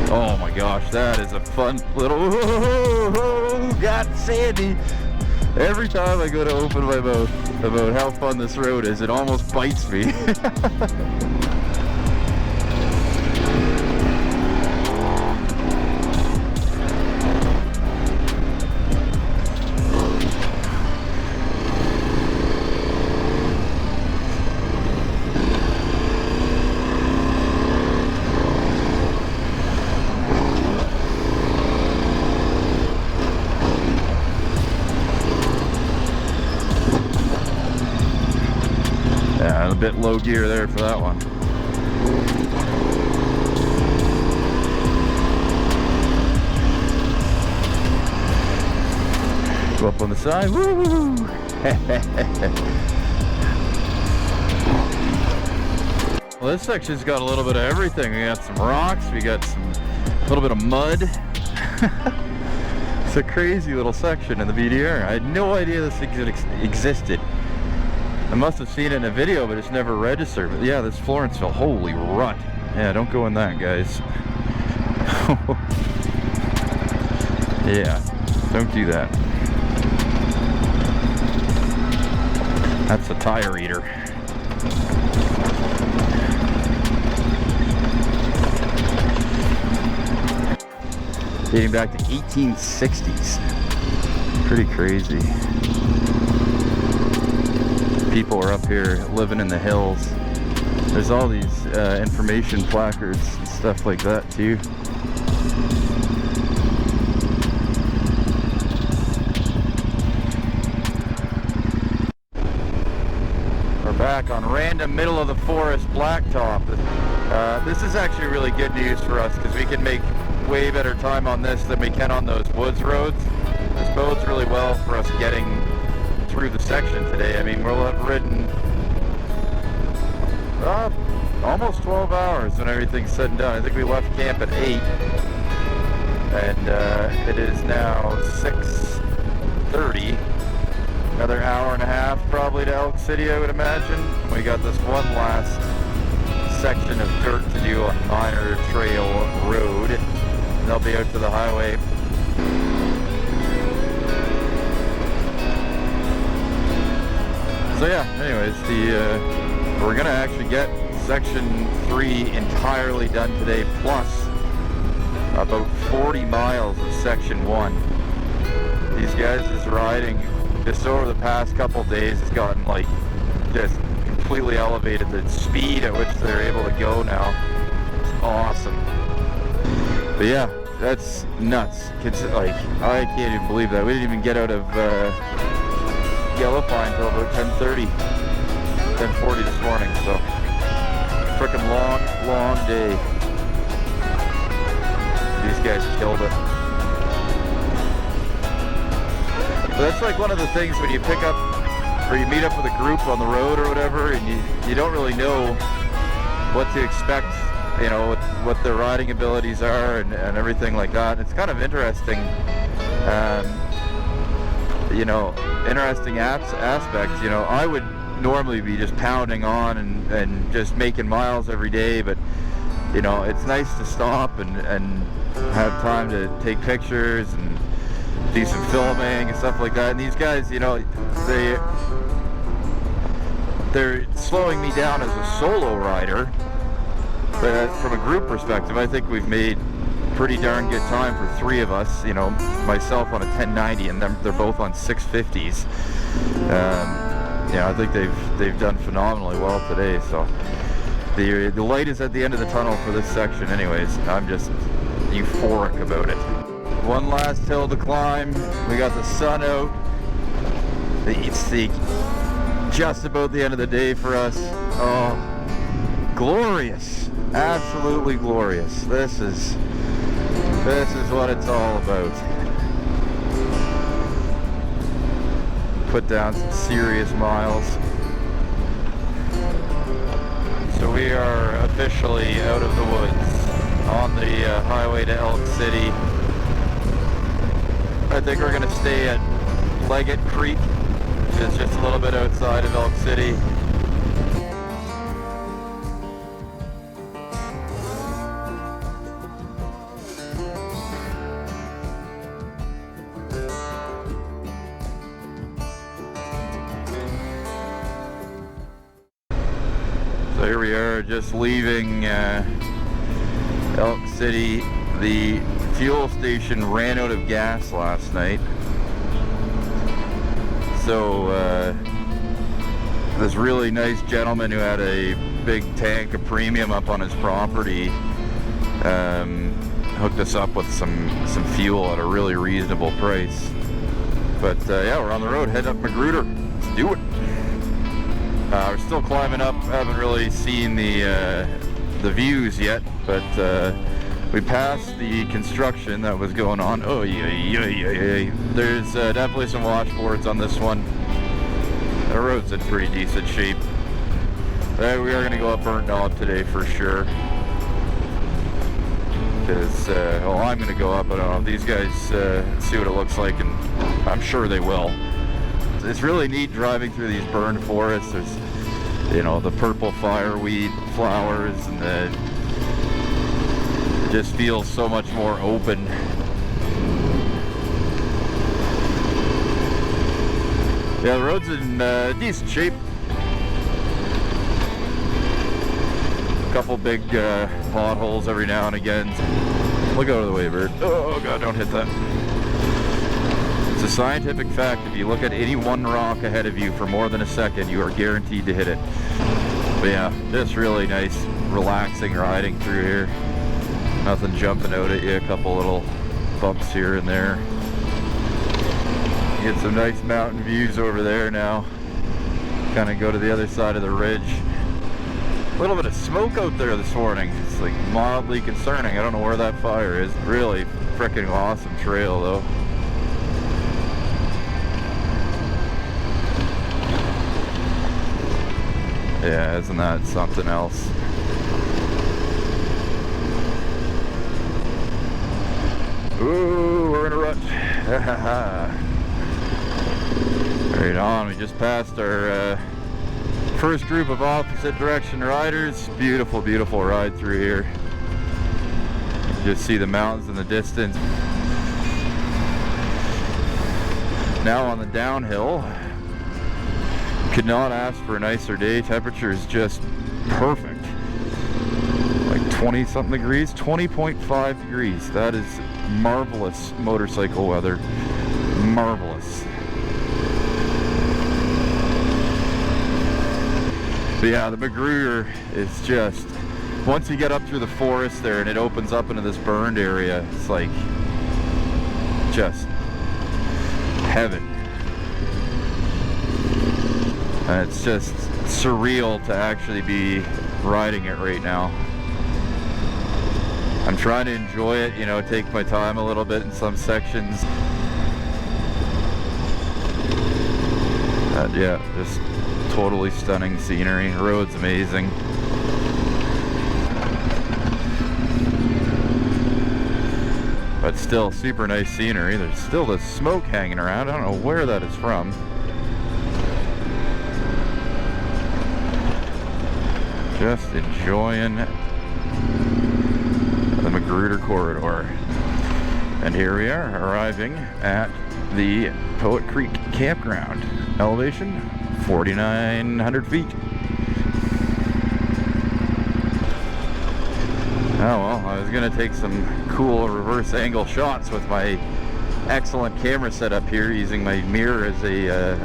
Oh my gosh, that is a fun little, got sandy. Every time I go to open my mouth about how fun this road is, it almost bites me. Yeah, a bit low gear there for that one. Go up on the side. Woo! Well, this section's got a little bit of everything. We got some rocks, we got a little bit of mud. It's a crazy little section in the BDR. I had no idea this existed. I must have seen it in a video, but it's never registered. But yeah, this Florenceville, holy rut. Yeah, don't go in that, guys. Yeah, don't do that. That's a tire eater. Dating back to 1860s. Pretty crazy. People are up here living in the hills. There's all these information placards and stuff like that too. We're back on random middle of the forest blacktop. This is actually really good news for us because we can make way better time on this than we can on those woods roads. This bodes really well for us getting through the section today. I mean, we'll have ridden almost 12 hours when everything's said and done. I think we left camp at 8 and it is now 6:30. Another hour and a half probably to Elk City, I would imagine. We got this one last section of dirt to do on Minor Trail Road. And they'll be out to the highway. So yeah, anyways, we're gonna actually get section 3 entirely done today, plus about 40 miles of section 1. These guys' riding just over the past couple days has gotten like just completely elevated. The speed at which they're able to go now is awesome. But yeah, that's nuts. It's like, I can't even believe that. We didn't even get out of Yellow Pine until about 10:30, 10:40 this morning, so freaking long day. These guys killed it. But that's like one of the things when you pick up, or you meet up with a group on the road or whatever, and you don't really know what to expect, you know, what their riding abilities are and everything like that. It's kind of interesting, you know, interesting aspects. You know, I would normally be just pounding on and just making miles every day, but you know, it's nice to stop and have time to take pictures and do some filming and stuff like that. And these guys, you know, they're slowing me down as a solo rider, but from a group perspective, I think we've made pretty darn good time for three of us. You know, myself on a 1090 and they're both on 650s. Yeah, I think they've done phenomenally well today. So the light is at the end of the tunnel for this section anyways. I'm just euphoric about it. One last hill to climb. We got the sun out. It's just about the end of the day for us. Oh, glorious. Absolutely glorious. This is what it's all about. Put down some serious miles. So we are officially out of the woods on the highway to Elk City. I think we're gonna stay at Leggett Creek, which is just a little bit outside of Elk City. So here we are, just leaving Elk City. The fuel station ran out of gas last night, so this really nice gentleman who had a big tank of premium up on his property hooked us up with some fuel at a really reasonable price. But yeah, we're on the road, heading up Magruder. Let's do it. We're still climbing up, haven't really seen the views yet, but we passed the construction that was going on. Oh yeah. There's definitely some washboards on this one. The road's in pretty decent shape. We are going to go up Burnt Knob today for sure. Because, well, I'm going to go up. I don't know if these guys see what it looks like, and I'm sure they will. It's really neat driving through these burned forests. There's, you know, the purple fireweed flowers, and it just feels so much more open. Yeah, the road's in decent shape. A couple big potholes every now and again. Look out of the way, bird. Oh god, don't hit that. It's a scientific fact, if you look at any one rock ahead of you for more than a second, you are guaranteed to hit it. But yeah, just really nice, relaxing riding through here. Nothing jumping out at you, a couple little bumps here and there. Get some nice mountain views over there now. Kind of go to the other side of the ridge. A little bit of smoke out there this morning. It's like mildly concerning. I don't know where that fire is. Really freaking awesome trail though. Yeah, isn't that something else? Ooh, we're in a rut. Right on, we just passed our first group of opposite direction riders. Beautiful, beautiful ride through here. You just see the mountains in the distance. Now on the downhill. Could not ask for a nicer day. Temperature is just perfect. Like 20 something degrees, 20.5 degrees. That is marvelous motorcycle weather. Marvelous. But yeah, the Magruder is just once you get up through the forest there and it opens up into this burned area, it's like just heaven. And it's just surreal to actually be riding it right now. I'm trying to enjoy it, you know, take my time a little bit in some sections. Yeah, just totally stunning scenery. The road's amazing. But still super nice scenery. There's still the smoke hanging around. I don't know where that is from. Just enjoying the Magruder corridor. And here we are, arriving at the Poet Creek campground. Elevation 4,900 feet. Oh well, I was gonna take some cool reverse angle shots with my excellent camera setup here, using my mirror as a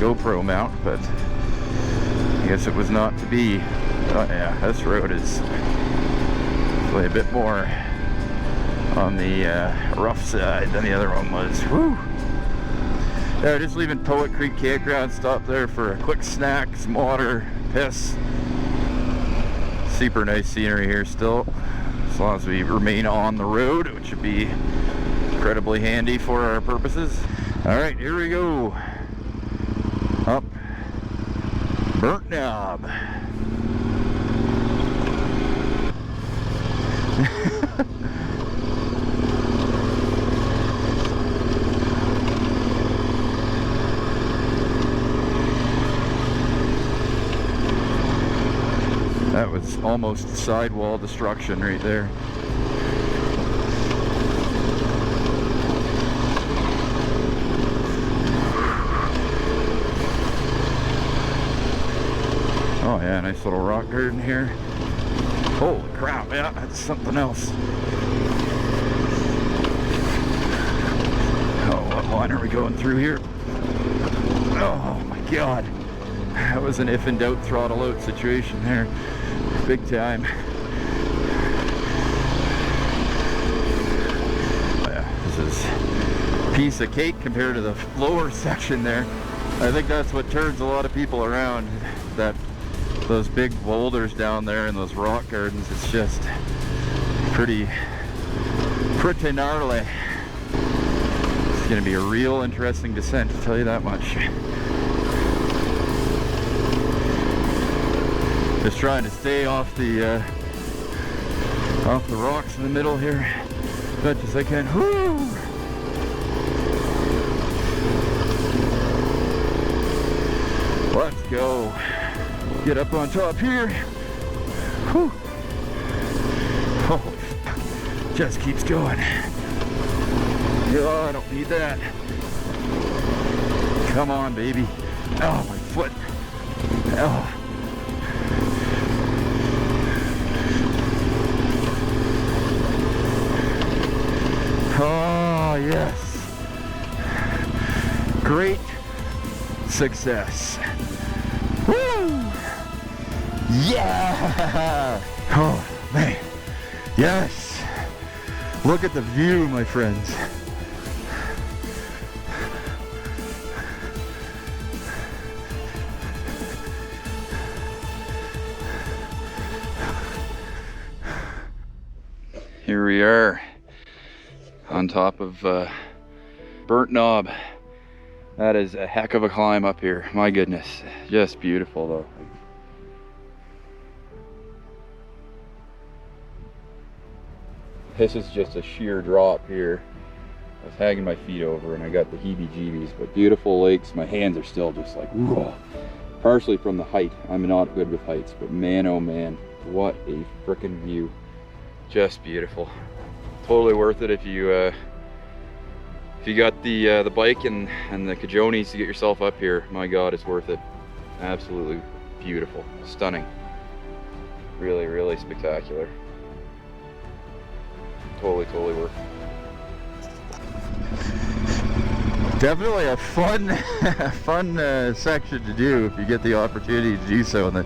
GoPro mount, but I guess it was not to be. Oh yeah, this road is really a bit more on the rough side than the other one was. Whew. Yeah, just leaving Poet Creek campground, stopped there for a quick snack, some water, piss. Super nice scenery here still, as long as we remain on the road, which would be incredibly handy for our purposes. All right, here we go. Up Burnt Knob. That was almost sidewall destruction right there. Oh yeah, nice little rock garden here. Holy crap, yeah, that's something else. Oh, what line are we going through here? Oh my god. That was an if in doubt throttle out situation there. Big time. Yeah, this is a piece of cake compared to the lower section there. I think that's what turns a lot of people around. Those big boulders down there and those rock gardens, it's just pretty gnarly. It's gonna be a real interesting descent, to tell you that much. Just trying to stay off the rocks in the middle here as much as I can. Woo! Let's go. Get up on top here. Whew. Oh, just keeps going. Oh, I don't need that. Come on, baby. Oh, my foot. Oh. Oh, yes. Great success. Woo! Yeah! Oh, man. Yes! Look at the view, my friends. Here we are on top of Burnt Knob. That is a heck of a climb up here. My goodness, just beautiful though. This is just a sheer drop here. I was hanging my feet over and I got the heebie-jeebies, but beautiful lakes. My hands are still just like, whoa. Partially from the height. I'm not good with heights, but man, oh man, what a frickin' view. Just beautiful. Totally worth it if you got the bike and the cajones to get yourself up here. My God, it's worth it. Absolutely beautiful, stunning. Really, really spectacular. Totally worth it. Definitely a fun, fun section to do if you get the opportunity to do so. And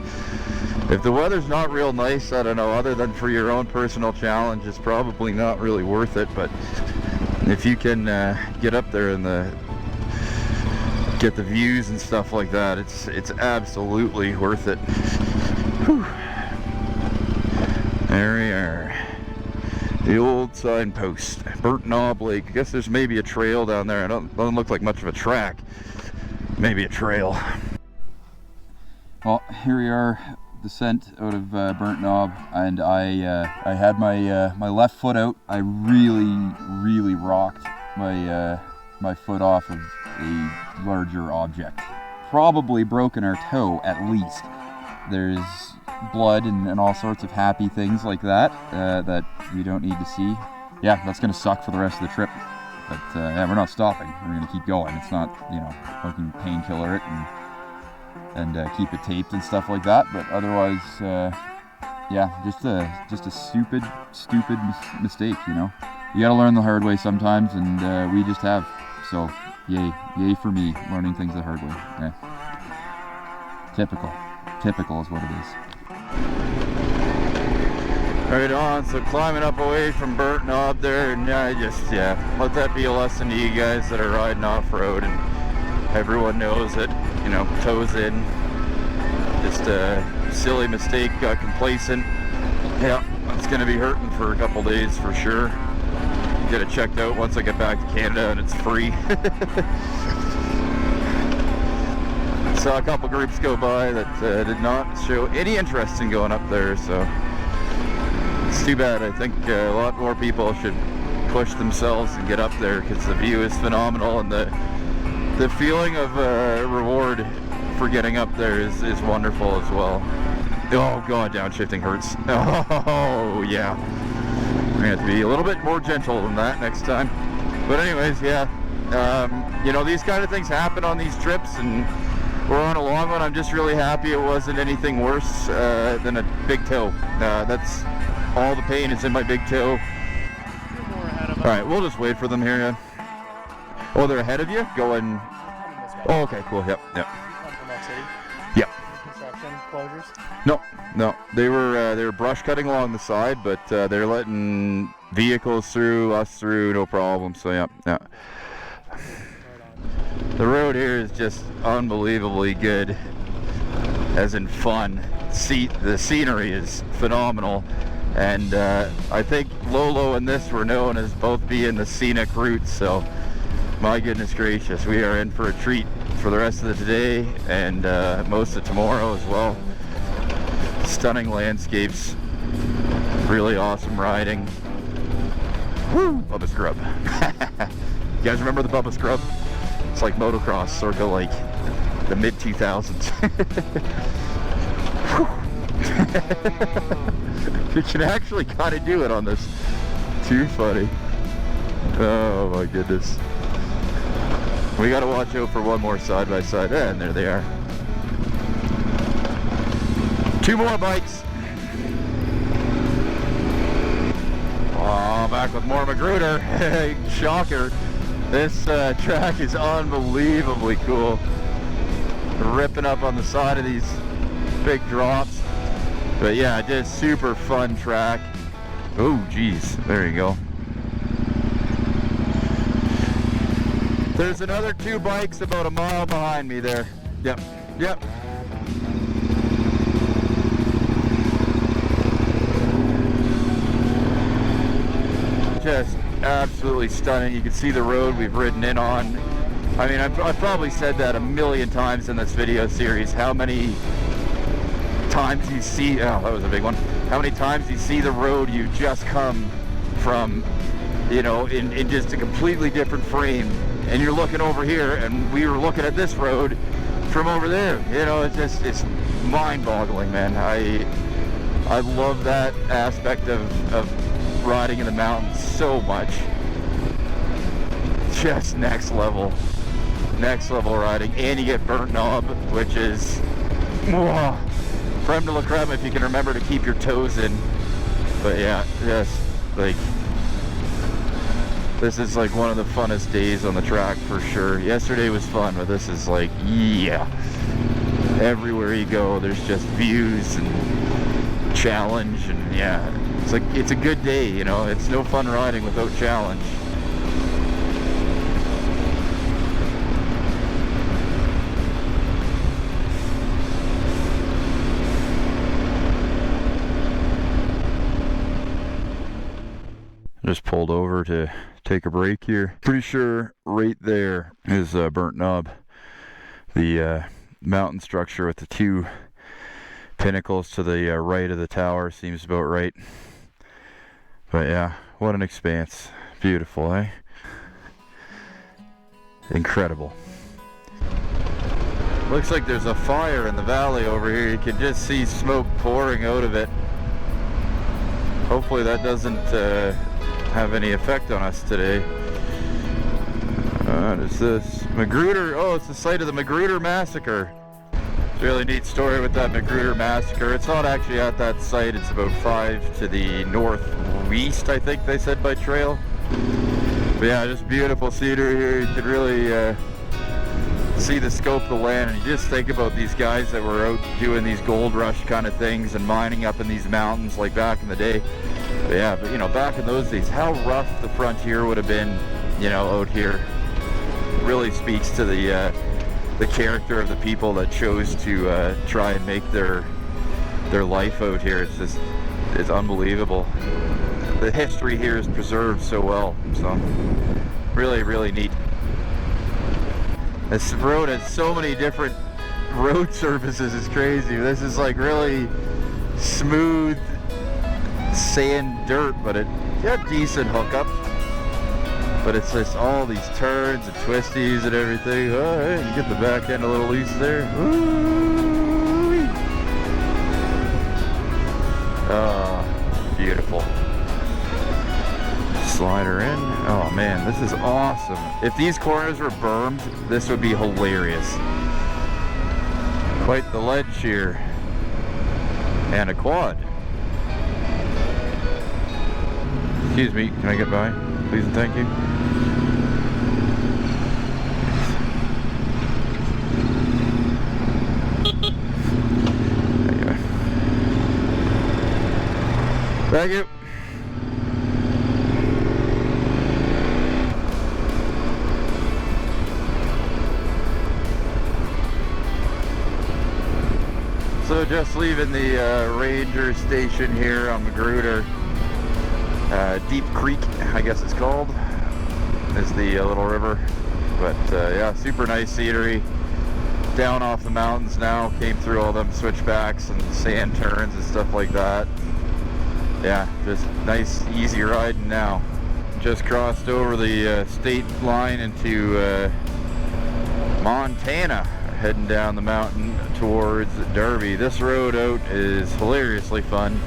if the weather's not real nice, I don't know, other than for your own personal challenge, it's probably not really worth it. But if you can get up there and get the views and stuff like that, it's absolutely worth it. Whew. There we are. The old signpost, Burnt Knob Lake. I guess there's maybe a trail down there. It doesn't look like much of a track. Maybe a trail. Well, here we are, descent out of Burnt Knob, and I had my left foot out. I really rocked my foot off of a larger object. Probably broken our toe at least. There's blood and all sorts of happy things like that that we don't need to see. Yeah, that's gonna suck for the rest of the trip, but yeah, we're not stopping. We're gonna keep going. It's not, you know, fucking painkiller it and keep it taped and stuff like that, but otherwise yeah, just a stupid mistake, you know. You gotta learn the hard way sometimes, and we just have. So yay for me, learning things the hard way. Yeah. Typical is what it is. Right on, so climbing up away from Burnt Knob there, and yeah, let that be a lesson to you guys that are riding off-road, and everyone knows that, you know, toes in, just a silly mistake, got complacent. Yeah, it's gonna be hurting for a couple days for sure. Get it checked out once I get back to Canada and it's free. Saw a couple groups go by that did not show any interest in going up there, so it's too bad. I think a lot more people should push themselves and get up there, because the view is phenomenal, and the feeling of reward for getting up there is wonderful as well. Oh god, downshifting hurts. Oh yeah, we're gonna have to be a little bit more gentle than that next time. But anyways, yeah, you know, these kind of things happen on these trips, and we're on a long one. I'm just really happy it wasn't anything worse than a big toe. That's all the pain is in my big toe. Alright, we'll just wait for them here. Yeah. Oh, they're ahead of you? Going... Oh, okay, cool. Yep. Yep. Construction closures? No. They were brush cutting along the side, but they're letting vehicles through, us through, no problem. So, yeah. The road here is just unbelievably good, as in fun. The scenery is phenomenal, and I think Lolo and this were known as both being the scenic routes, so my goodness gracious, we are in for a treat for the rest of the day and most of tomorrow as well. Stunning landscapes, really awesome riding. Woo! Bubba Scrub. You guys remember the Bubba Scrub? It's like motocross, circa like the mid-2000s. You can actually kind of do it on this. Too funny. Oh my goodness. We gotta watch out for one more side-by-side. And there they are. 2 more bikes. Oh, back with more Magruder. Shocker. This track is unbelievably cool. Ripping up on the side of these big drops. But yeah, just super fun track. Oh geez, there you go. There's another 2 bikes about a mile behind me there. Yep. Just absolutely stunning. You can see the road we've ridden in on. I mean, I've probably said that a million times in this video series, how many times you see, oh, that was a big one, how many times you see the road you just come from, you know, in just a completely different frame, and you're looking over here, and we were looking at this road from over there. You know, it's mind-boggling, man. I love that aspect of riding in the mountains so much. Just next level riding, and you get Burnt Knob, which is whoa, creme de la creme if you can remember to keep your toes in. But yeah, just like This is like one of the funnest days on the track for sure. Yesterday was fun, but this is like, yeah. Everywhere you go, there's just views and challenge, and yeah, it's like, it's a good day, you know. It's no fun riding without challenge. Just pulled over to take a break here. Pretty sure right there is Burnt Knob. The mountain structure with the two pinnacles to the right of the tower seems about right. But yeah, what an expanse. Beautiful, eh? Incredible. Looks like there's a fire in the valley over here. You can just see smoke pouring out of it. Hopefully that doesn't have any effect on us today. What is this? Magruder. Oh, it's the site of the Magruder Massacre. It's a really neat story with that Magruder Massacre. It's not actually at that site. It's about 5 to the northeast, I think they said, by trail. But yeah, just beautiful scenery here. You can really see the scope of the land, and you just think about these guys that were out doing these gold rush kind of things and mining up in these mountains like back in the day. But yeah, but you know, back in those days, how rough the frontier would have been, you know, out here. Really speaks to the character of the people that chose to try and make their life out here. It's just, it's unbelievable. The history here is preserved so well, so really, really neat. This road has so many different road surfaces, it's crazy. This is like really smooth sand dirt, but it got decent hookup. But it's just all these turns and twisties and everything. Oh, hey, you get the back end a little loose there. Ooh. Oh, beautiful. Slider in. Oh man, this is awesome. If these corners were bermed, this would be hilarious. Quite the ledge here. And a quad. Excuse me, can I get by? Please and thank you. There you go. Thank you. So just leaving the ranger station here on Magruder. Deep Creek, I guess it's called, is the little river. But yeah, super nice scenery. Down off the mountains now, came through all them switchbacks and sand turns and stuff like that. Yeah, just nice, easy riding now. Just crossed over the state line into Montana, heading down the mountain towards Derby. This road out is hilariously fun.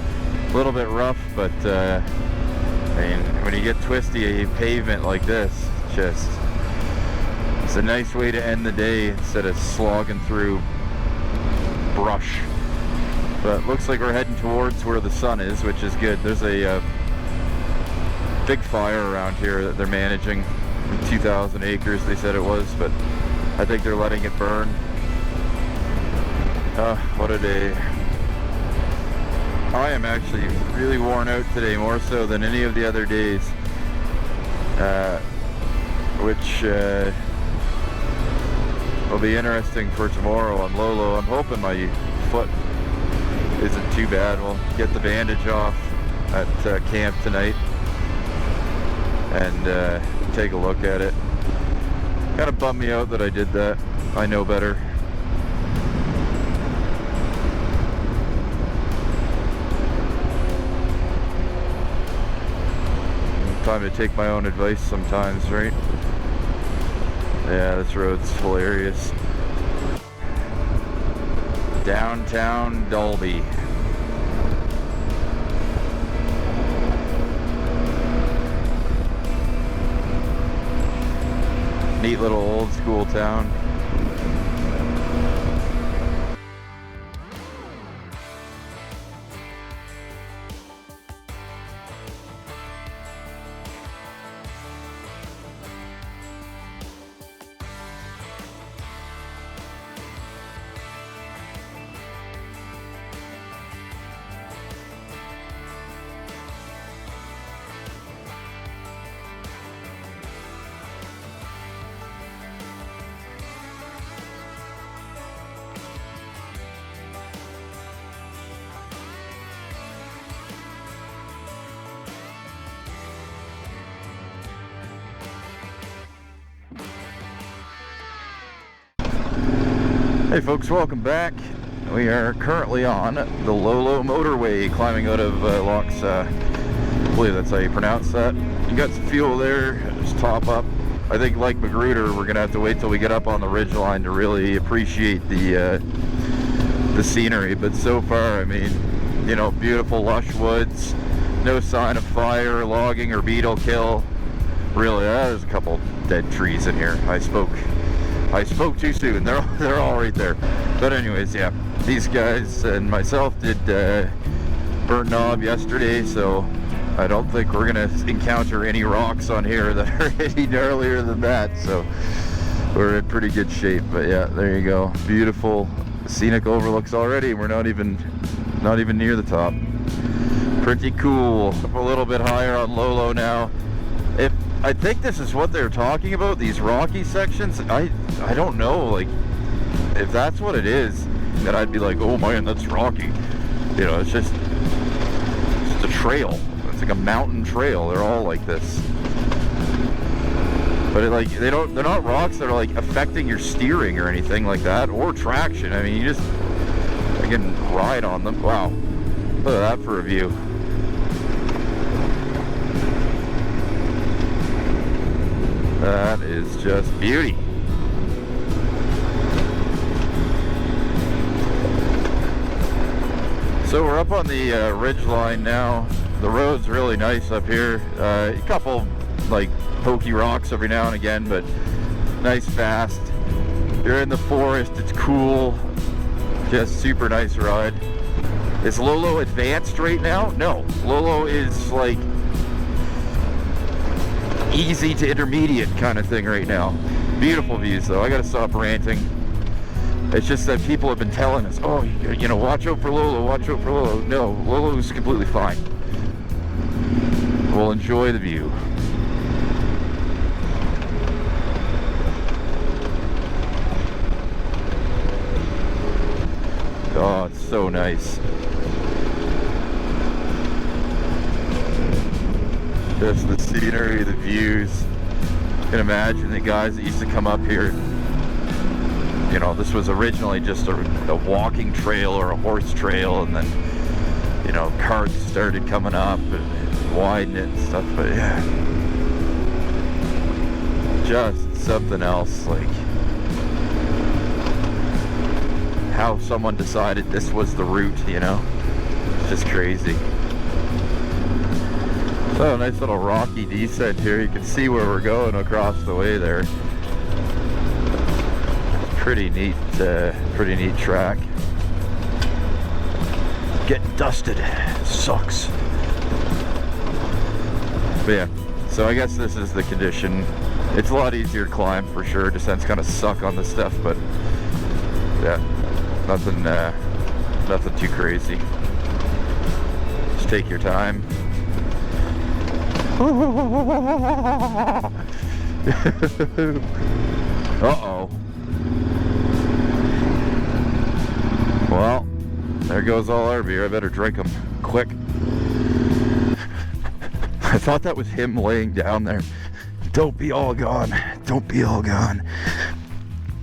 A little bit rough, but I mean, when you get twisty pavement like this, it's a nice way to end the day instead of slogging through brush. But looks like we're heading towards where the sun is, which is good. There's a big fire around here that they're managing. 2,000 acres they said it was, but I think they're letting it burn. What a day. I am actually really worn out today, more so than any of the other days, which will be interesting for tomorrow on Lolo. I'm hoping my foot isn't too bad. We'll get the bandage off at camp tonight and take a look at it. Kind of bummed me out that I did that. I know better. Time to take my own advice sometimes, right? Yeah, this road's hilarious. Downtown Dalby. Neat little old school town. Hey folks, welcome back. We are currently on the Lolo motorway climbing out of Locks, I believe that's how you pronounce that. You got some fuel there, just top up. I think like Magruder, we're gonna have to wait till we get up on the ridgeline to really appreciate the scenery. But so far, I mean, you know, beautiful lush woods, no sign of fire, logging, or beetle kill. Really, there's a couple dead trees in here. I spoke too soon. They're all right there. But anyways, yeah, these guys and myself did burnt knob yesterday, so I don't think we're gonna encounter any rocks on here that are any gnarlier than that. So we're in pretty good shape. But yeah, there you go. Beautiful scenic overlooks already. We're not even near the top. Pretty cool. Up a little bit higher on Lolo now. I think this is what they're talking about, these rocky sections. I don't know, like, if that's what it is, then I'd be like, oh man, that's rocky. You know, it's just a trail. It's like a mountain trail. They're all like this. But they're not rocks that are like affecting your steering or anything like that, or traction. I mean, you just can ride on them. Wow, look at that for a view. That is just beauty. So we're up on the ridge line now. The road's really nice up here. A couple like pokey rocks every now and again, but nice fast. You're in the forest, it's cool. Just super nice ride. Is Lolo advanced right now? No, Lolo is like easy to intermediate kind of thing right now. Beautiful views though. I gotta stop ranting. It's just that people have been telling us, oh, you know, watch out for Lolo, watch out for Lolo. No, Lolo's completely fine. We'll enjoy the view. Oh, it's so nice. Just the scenery, the views. You can imagine the guys that used to come up here. You know, this was originally just a walking trail or a horse trail, and then, you know, carts started coming up and widened it and stuff. But yeah, just something else. Like how someone decided this was the route, you know? Just crazy. So nice little rocky descent here. You can see where we're going across the way there. Pretty neat track. Getting dusted sucks. But yeah, so I guess this is the condition. It's a lot easier to climb for sure. Descents kind of suck on this stuff, but yeah, nothing too crazy. Just take your time. Uh-oh. Well, there goes all our beer. I better drink them quick. I thought that was him laying down there. Don't be all gone. Don't be all gone.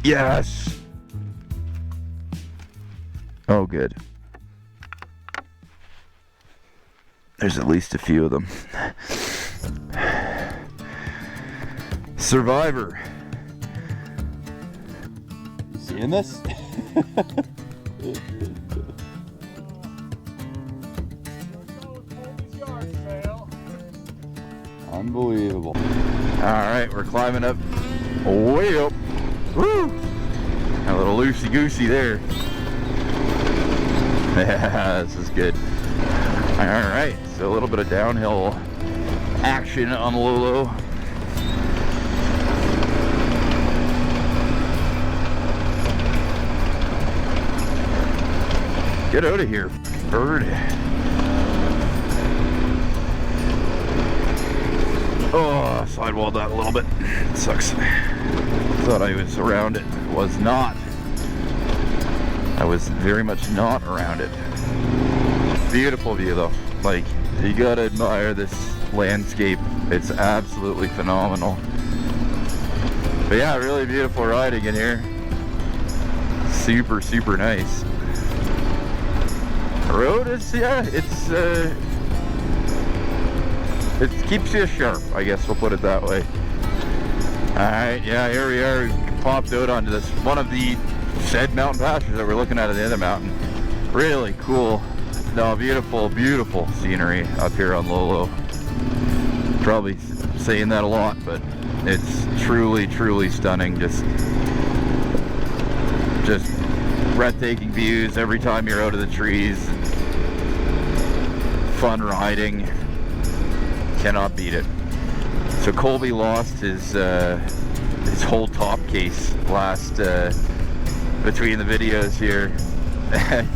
Yes. Oh, good. There's at least a few of them. Survivor. You seeing this? Unbelievable. Alright, we're climbing up way up. Woo! A little loosey-goosey there. Yeah, this is good. Alright, so a little bit of downhill action on Lolo. Get out of here, bird. Oh, sidewalled that a little bit. It sucks. Thought I was around it. Was not. I was very much not around it. Beautiful view though. Like, you gotta admire this landscape. It's absolutely phenomenal. But yeah, really beautiful riding in here. Super, super nice. The road is, yeah, it keeps you sharp, I guess we'll put it that way. Alright, yeah, here we are. We popped out onto this, one of the said mountain pastures that we're looking at the other mountain. Really cool. No, beautiful, beautiful scenery up here on Lolo. Probably saying that a lot, but it's truly, truly stunning. Just breathtaking views every time you're out of the trees. Fun riding. Cannot beat it. So Colby lost his whole top case last between the videos here.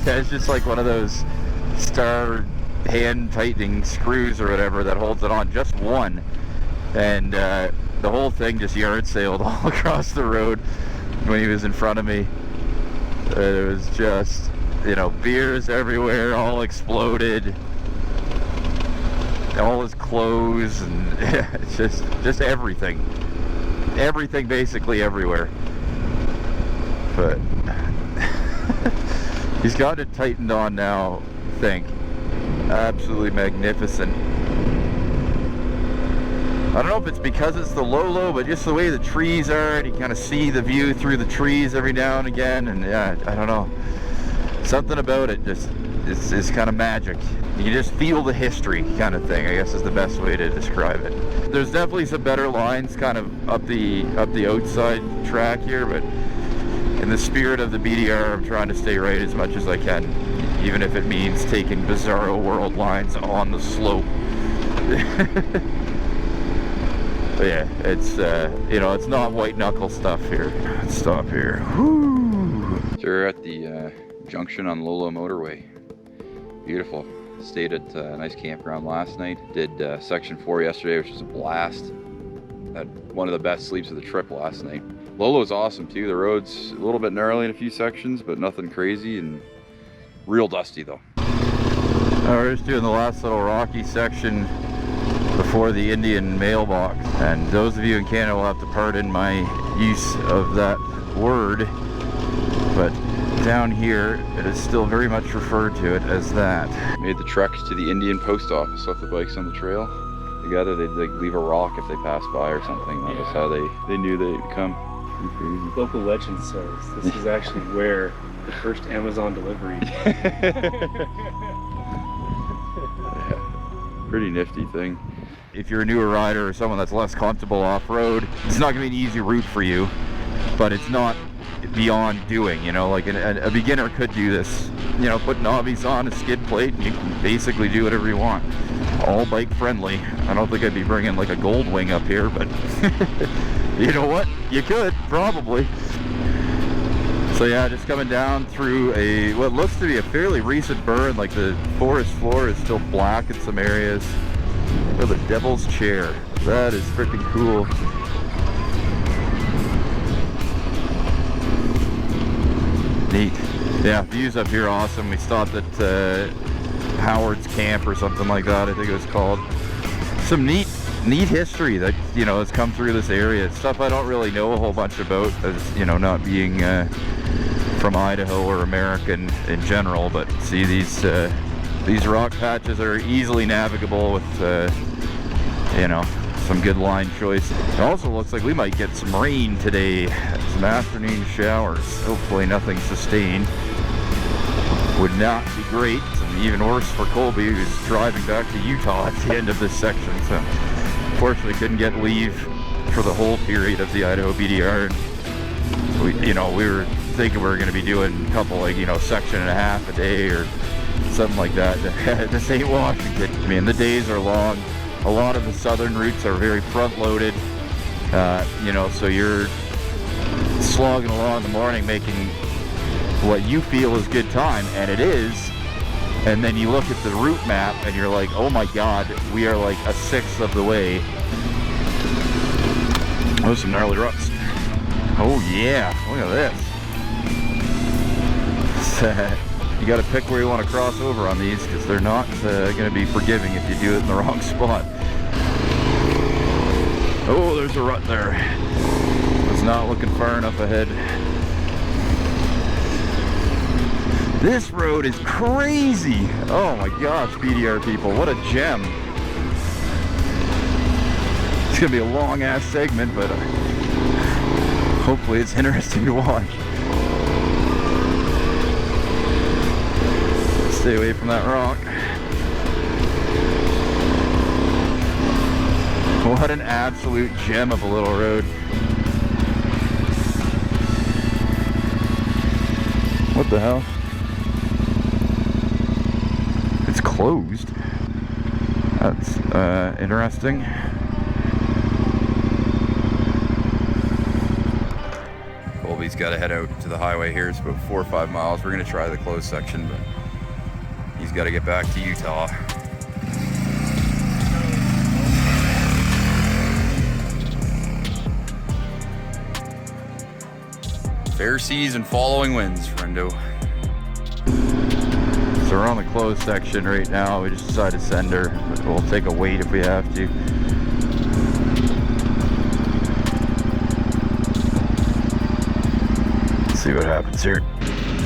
It's just like one of those star hand tightening screws or whatever that holds it on, just one, and the whole thing just yard sailed all across the road when he was in front of me. It was just, you know, beers everywhere, all exploded. All his clothes, and it's just everything basically everywhere. But he's got it tightened on now, I think. Absolutely magnificent. I don't know if it's because it's the Lolo, but just the way the trees are, and you kind of see the view through the trees every now and again, and yeah, I don't know, something about it just is kind of magic. You just feel the history kind of thing, I guess is the best way to describe it. There's definitely some better lines kind of up the outside track here, but in the spirit of the BDR, I'm trying to stay right as much as I can, even if it means taking Bizarro World lines on the slope. But yeah, it's you know, it's not white knuckle stuff here. Let's stop here. Woo! So we're at the junction on Lolo Motorway. Beautiful. Stayed at a nice campground last night. Did section 4 yesterday, which was a blast. Had one of the best sleeps of the trip last night. Lolo's awesome too. The road's a little bit gnarly in a few sections, but nothing crazy, and real dusty though. We're just doing the last little rocky section before the Indian mailbox. And those of you in Canada will have to pardon my use of that word, but down here it is still very much referred to it as that. Made the trek to the Indian post office, left the bikes on the trail together. They'd like leave a rock if they passed by or something. That was how they knew they'd come. Crazy. Local legend says this is actually where the first Amazon delivery. Yeah, pretty nifty thing. If you're a newer rider or someone that's less comfortable off-road, it's not going to be an easy route for you, but it's not beyond doing, you know, like a beginner could do this, you know, put knobbies on, a skid plate, and you can basically do whatever you want. All bike friendly. I don't think I'd be bringing like a gold wing up here, but you know what, you could probably. So yeah, just coming down through what looks to be a fairly recent burn. Like the forest floor is still black in some areas. Oh, the Devil's Chair, that is freaking cool. Neat. Yeah, views up here awesome. We stopped at Howard's Camp or something like that, I think it was called. Some neat history that, you know, has come through this area. It's stuff I don't really know a whole bunch about, as, you know, not being from Idaho or American in general. But see, these rock patches are easily navigable with, you know, some good line choice. It also looks like we might get some rain today, some afternoon showers. Hopefully nothing sustained. Would not be great, and even worse for Colby, who's driving back to Utah at the end of this section. So unfortunately couldn't get leave for the whole period of the Idaho BDR. We were thinking we were going to be doing a couple, like, you know, section and a half a day or something like that. This ain't Washington. I mean, the days are long. A lot of the southern routes are very front-loaded, you know, so you're slogging along in the morning making what you feel is good time, and it is, and then you look at the route map and you're like, oh my god, we are like a sixth of the way. Oh, some gnarly ruts. Oh yeah, look at this. You got to pick where you want to cross over on these, because they're not going to be forgiving if you do it in the wrong spot. Oh, there's a rut there. Was not looking far enough ahead. This road is crazy. Oh my gosh, BDR people, what a gem. It's gonna be a long ass segment, but hopefully it's interesting to watch. Stay away from that rock. What an absolute gem of a little road. What the hell? It's closed. That's interesting. Colby's got to head out to the highway here. It's about 4 or 5 miles. We're going to try the closed section, but he's got to get back to Utah. Fair seas and following winds, friendo. So we're on the closed section right now. We just decided to send her, but we'll take a wait if we have to. Let's see what happens here.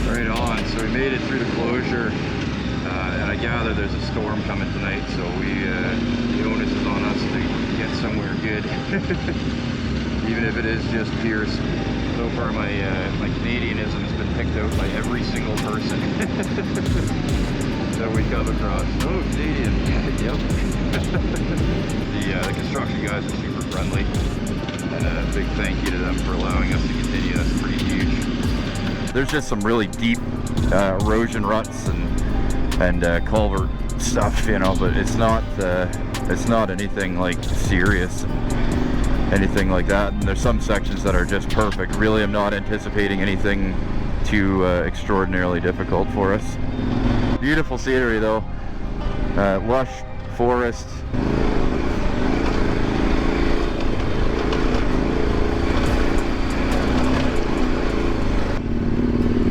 Right on. So we made it through the closure, and I gather there's a storm coming tonight. So the onus is on us to get somewhere good, even if it is just Pierce. So far, my Canadianism has been picked out by every single person that we come across. Oh, Canadian. Yep. The construction guys are super friendly, and a big thank you to them for allowing us to continue. That's pretty huge. There's just some really deep erosion ruts and culvert stuff, you know, but it's not anything like serious. Anything like that, and there's some sections that are just perfect. Really, I'm not anticipating anything too extraordinarily difficult for us. Beautiful scenery though, lush forest.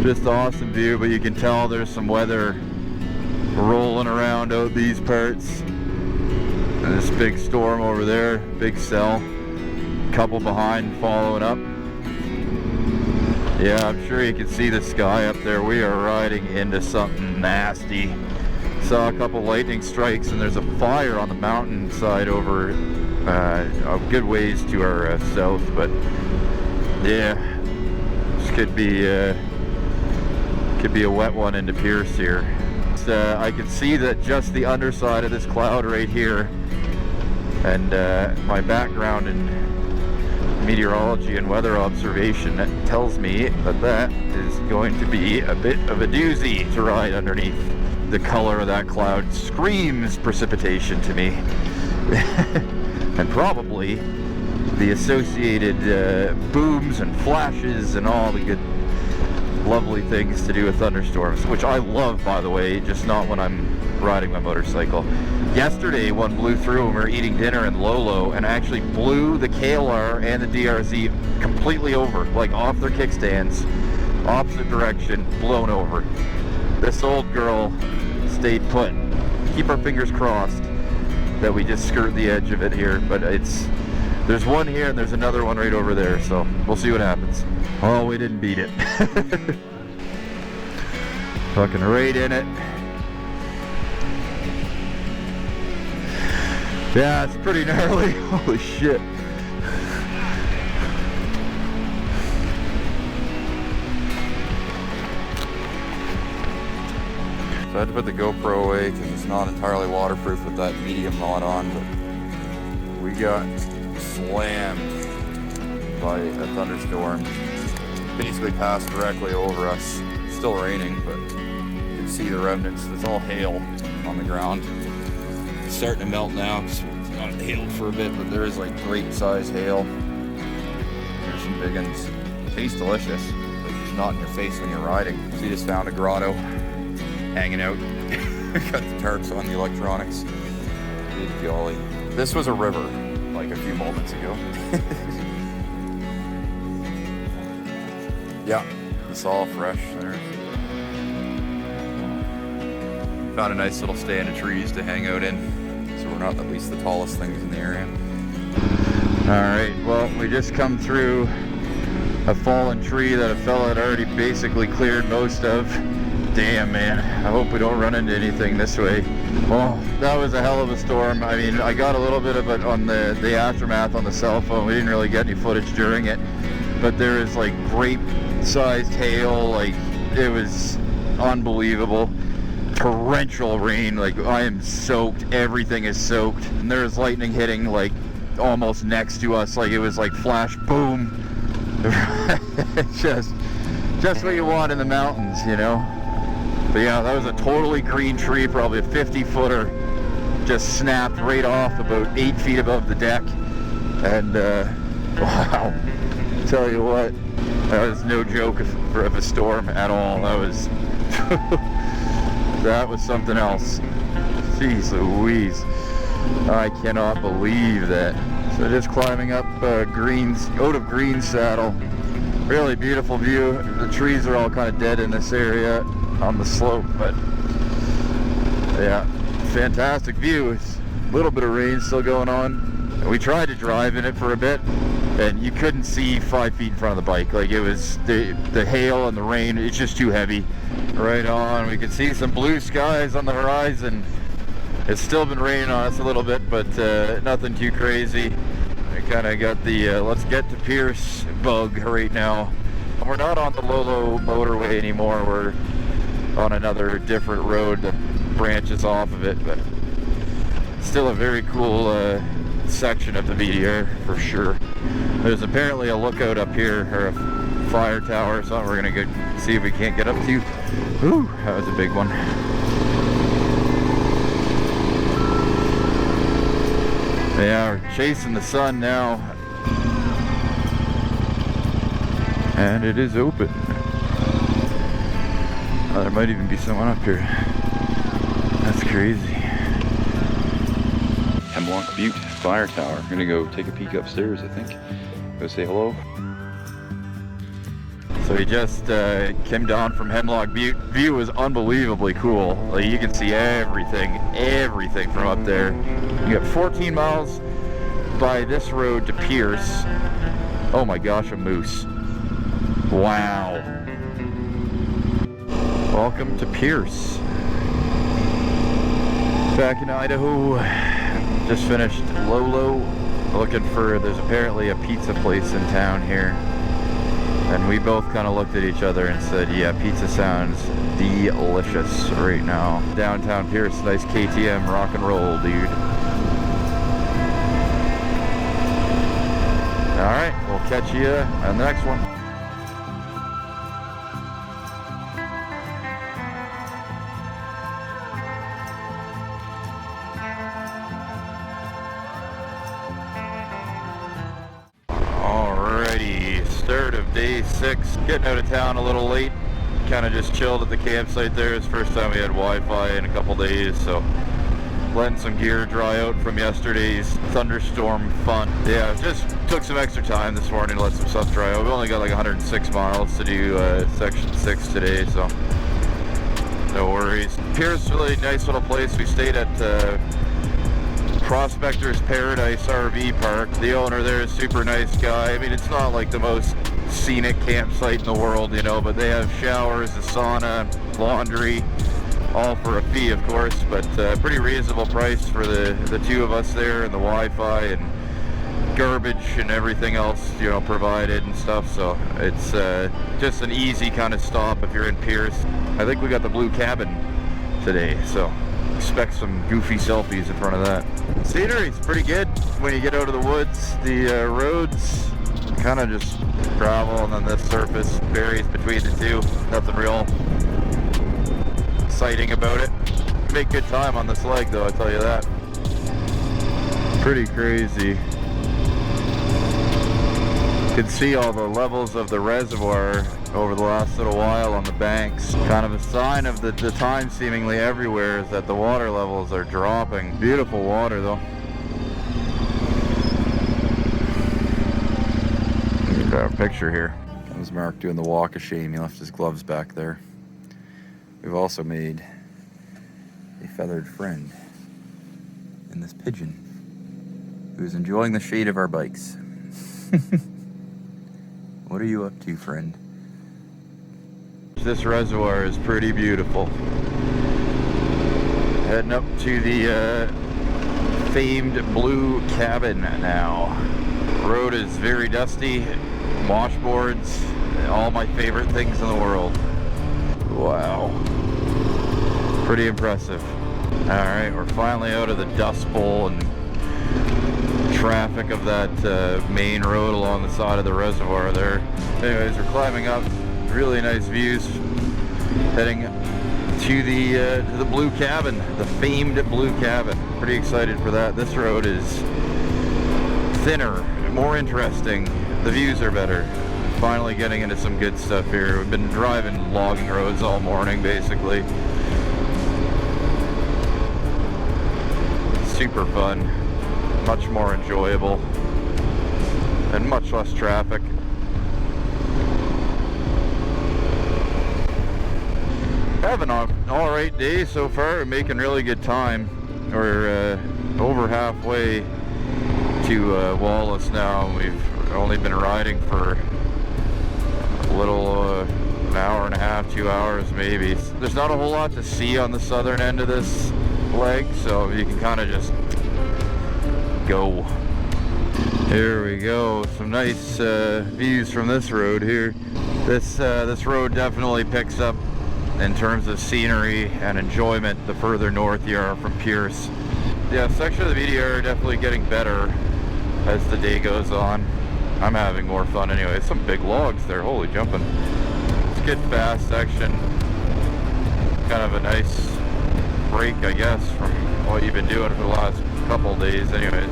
Just awesome view, but you can tell there's some weather rolling around out these parts. And this big storm over there, big cell. Couple behind following up. Yeah, I'm sure you can see the sky up there. We are riding into something nasty. Saw a couple lightning strikes, and there's a fire on the mountainside over a good ways to our south, but yeah, this could be a wet one into Pierce here. I can see that just the underside of this cloud right here, and my background in meteorology and weather observation tells me that that is going to be a bit of a doozy to ride underneath. The color of that cloud screams precipitation to me. And probably the associated booms and flashes and all the good lovely things to do with thunderstorms, which I love, by the way, just not when I'm riding my motorcycle. Yesterday one blew through when we were eating dinner in Lolo and actually blew the KLR and the DRZ completely over, like off their kickstands, opposite direction, blown over. This old girl stayed put. Keep our fingers crossed that we just skirt the edge of it here, but there's one here and there's another one right over there, so we'll see what happens. Oh, we didn't beat it. Fucking right in it. Yeah, it's pretty gnarly. Holy shit. So I had to put the GoPro away because it's not entirely waterproof with that medium mod on, but we got slammed by a thunderstorm. Basically passed directly over us. Still raining, but you can see the remnants. It's all hail on the ground. It's starting to melt now because it's not hailed for a bit, but there is like grape size hail. There's some big ones. Tastes delicious, but it's just not in your face when you're riding. So you just found a grotto hanging out. Got the tarps on the electronics. Good golly. This was a river like a few moments ago. Yeah, it's all fresh there. Found a nice little stand of trees to hang out in, so we're not at least the tallest things in the area. Alright, well, we just come through a fallen tree that a fella had already basically cleared most of. Damn, man. I hope we don't run into anything this way. Well, that was a hell of a storm. I mean, I got a little bit of it on the aftermath on the cell phone. We didn't really get any footage during it. But there is like grape-sized hail. Like, it was unbelievable. Torrential rain. Like, I am soaked. Everything is soaked. And there's lightning hitting, like, almost next to us. Like, it was like flash boom. just what you want in the mountains, you know. But yeah, that was a totally green tree, probably a 50-footer, just snapped right off about 8 feet above the deck. And wow, tell you what, that was no joke of a storm at all. That was that was something else. Jeez Louise, I cannot believe that. So just climbing up out of Green Saddle. Really beautiful view. The trees are all kind of dead in this area on the slope, but yeah, fantastic view. It's a little bit of rain still going on. We tried to drive in it for a bit, and you couldn't see 5 feet in front of the bike. Like, it was the hail and the rain, it's just too heavy. Right on, we could see some blue skies on the horizon. It's still been raining on us a little bit, but nothing too crazy. I kind of got the let's get to Pierce bug right now. We're not on the Lolo motorway anymore. We're on another different road that branches off of it, but still a very cool section of the BDR for sure. There's apparently a lookout up here, or a fire tower or something we're gonna go see if we can't get up to. Whew, that was a big one. Yeah, we're chasing the sun now. And it is open. Oh, there might even be someone up here. That's crazy. Hemlock Butte Fire Tower. I'm gonna go take a peek upstairs, I think. Go say hello. So we just came down from Hemlock Butte. View was unbelievably cool. Like, you can see everything from up there. You got 14 miles by this road to Pierce. Oh my gosh, a moose. Wow. Welcome to Pierce. Back in Idaho. Just finished Lolo. Looking for, there's apparently a pizza place in town here. And we both kind of looked at each other and said, yeah, pizza sounds delicious right now. Downtown Pierce, nice KTM rock and roll, dude. Alright, we'll catch you on the next one. Start of day 6, getting out of town a little late, kind of just chilled at the campsite there. It's the first time we had Wi-Fi in a couple days, so letting some gear dry out from yesterday's thunderstorm fun. Yeah, just took some extra time this morning to let some stuff dry out. We only got like 106 miles to do section 6 today, so no worries. Pierce, really nice little place. We stayed at Prospector's Paradise RV Park. The owner there is a super nice guy. I mean, it's not like the most scenic campsite in the world, you know, but they have showers, a sauna, laundry, all for a fee, of course, but pretty reasonable price for the two of us there, and the Wi-Fi and garbage and everything else, you know, provided and stuff. So it's just an easy kind of stop if you're in Pierce. I think we got the blue cabin today, so expect some goofy selfies in front of that. Scenery's pretty good when you get out of the woods. The roads kind of just gravel, and then the surface varies between the two. Nothing real exciting about it. Make good time on this leg though, I tell you that. Pretty crazy. You can see all the levels of the reservoir over the last little while on the banks. Kind of a sign of the time seemingly everywhere is that the water levels are dropping. Beautiful water though. Got a picture here. That was Mark doing the walk of shame. He left his gloves back there. We've also made a feathered friend in this pigeon who's enjoying the shade of our bikes. What are you up to, friend? this reservoir is pretty beautiful. Heading up to the famed blue cabin now. Road is very dusty, washboards, all my favorite things in the world. Wow. Pretty impressive. Alright, we're finally out of the dust bowl and traffic of that main road along the side of the reservoir there. Anyways, we're climbing up, really nice views, heading to the blue cabin, the famed blue cabin. Pretty excited for that. This road is thinner, more interesting, the views are better. Finally getting into some good stuff here. We've been driving logging roads all morning basically. Super fun, much more enjoyable, and much less traffic. Having an alright day so far. We're making really good time. We're over halfway to Wallace now. We've only been riding for a little an hour and a half, 2 hours maybe. There's not a whole lot to see on the southern end of this leg, so you can kind of just go. Here we go. Some nice views from this road here. This road definitely picks up in terms of scenery and enjoyment the further north you are from Pierce. Yeah, section of the BDR are definitely getting better as the day goes on. I'm having more fun anyway. Some big logs there, holy jumping. It's a good fast section. Kind of a nice break, I guess, from what you've been doing for the last couple days anyways.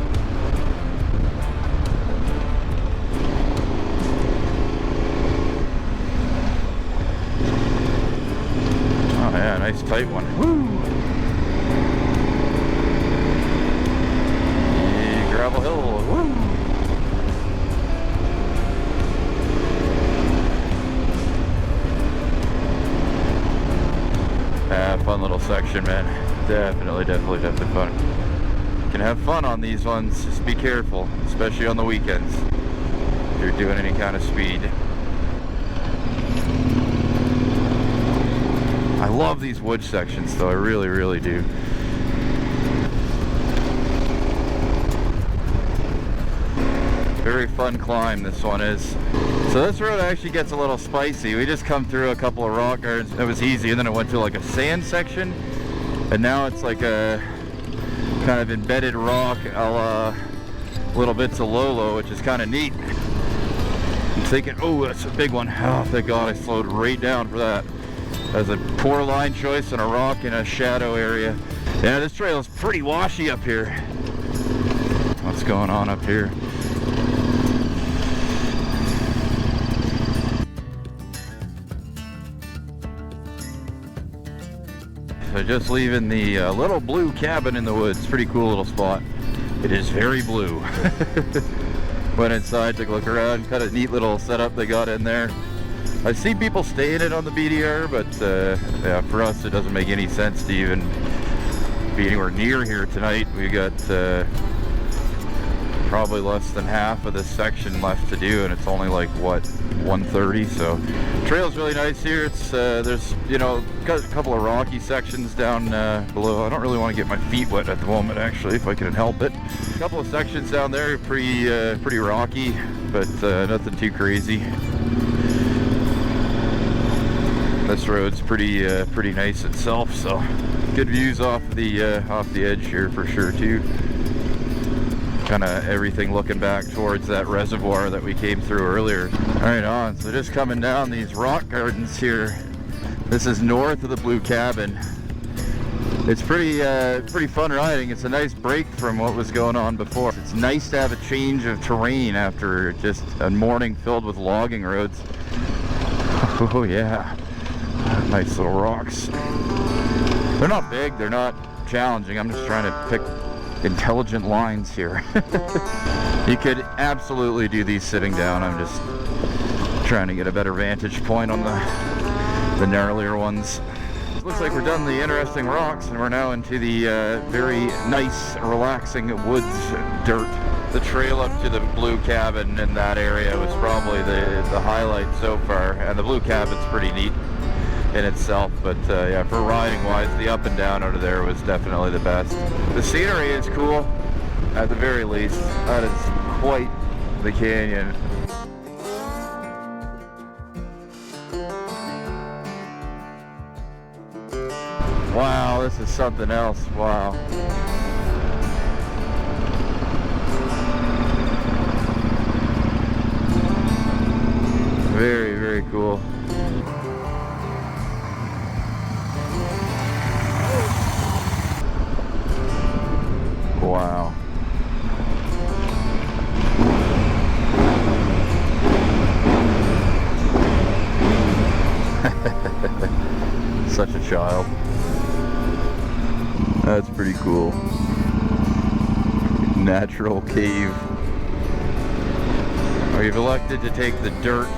Oh yeah, nice tight one. Woo! Yeah, gravel hill. Woo! Fun little section, man. Definitely fun. You can have fun on these ones, just be careful, especially on the weekends if you're doing any kind of speed. I love these wood sections though, I really do. Very fun climb this one is. So this road actually gets a little spicy. We just come through a couple of rock gardens. It was easy, and then it went to like a sand section, and now it's like a kind of embedded rock, a la little bits of Lolo, which is kind of neat. I'm thinking, oh, that's a big one. Oh, thank God I slowed right down for that. That was a poor line choice and a rock in a shadow area. Yeah, this trail is pretty washy up here. What's going on up here? So just leaving the little blue cabin in the woods. Pretty cool little spot. It is very blue. Went inside, took a look around, kind of neat little setup they got in there. I see people stay in it on the BDR, but yeah, for us it doesn't make any sense to even be anywhere near here tonight. We got probably less than half of this section left to do, and it's only like what, 1:30. So trail's really nice here. It's there's, you know, got a couple of rocky sections down below. I don't really want to get my feet wet at the moment, actually, if I can help it. A couple of sections down there pretty rocky, but nothing too crazy. This road's pretty nice itself, so good views off the edge here for sure too. Kind of everything looking back towards that reservoir that we came through earlier. Right on, so just coming down these rock gardens here. This is north of the blue cabin. It's pretty fun riding. It's a nice break from what was going on before. It's nice to have a change of terrain after just a morning filled with logging roads. Oh yeah, nice little rocks. They're not big, they're not challenging. I'm just trying to pick intelligent lines here. You could absolutely do these sitting down. I'm just trying to get a better vantage point on the gnarlier ones. It looks like we're done the interesting rocks and we're now into the very nice, relaxing woods dirt. The trail up to the blue cabin in that area was probably the highlight so far, and the blue cabin's pretty neat. in itself, but yeah, for riding wise, the up and down out of there was definitely the best. The scenery is cool, at the very least. That is quite the canyon. Wow, this is something else. Wow. Very, very cool. Wow. Such a child. That's pretty cool. Natural cave. We've elected to take the dirt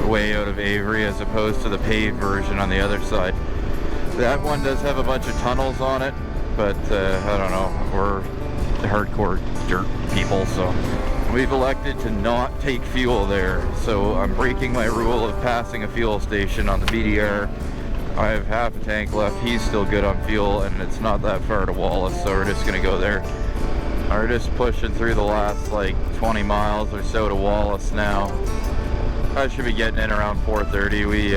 way out of Avery as opposed to the paved version on the other side. That one does have a bunch of tunnels on it, but I don't know, we're hardcore dirt people, so we've elected to not take fuel there. So I'm breaking my rule of passing a fuel station on the BDR. I have half a tank left. He's still good on fuel, and it's not that far to Wallace, so we're just gonna go there. We're just pushing through the last like 20 miles or so to Wallace now. I should be getting in around 4:30. We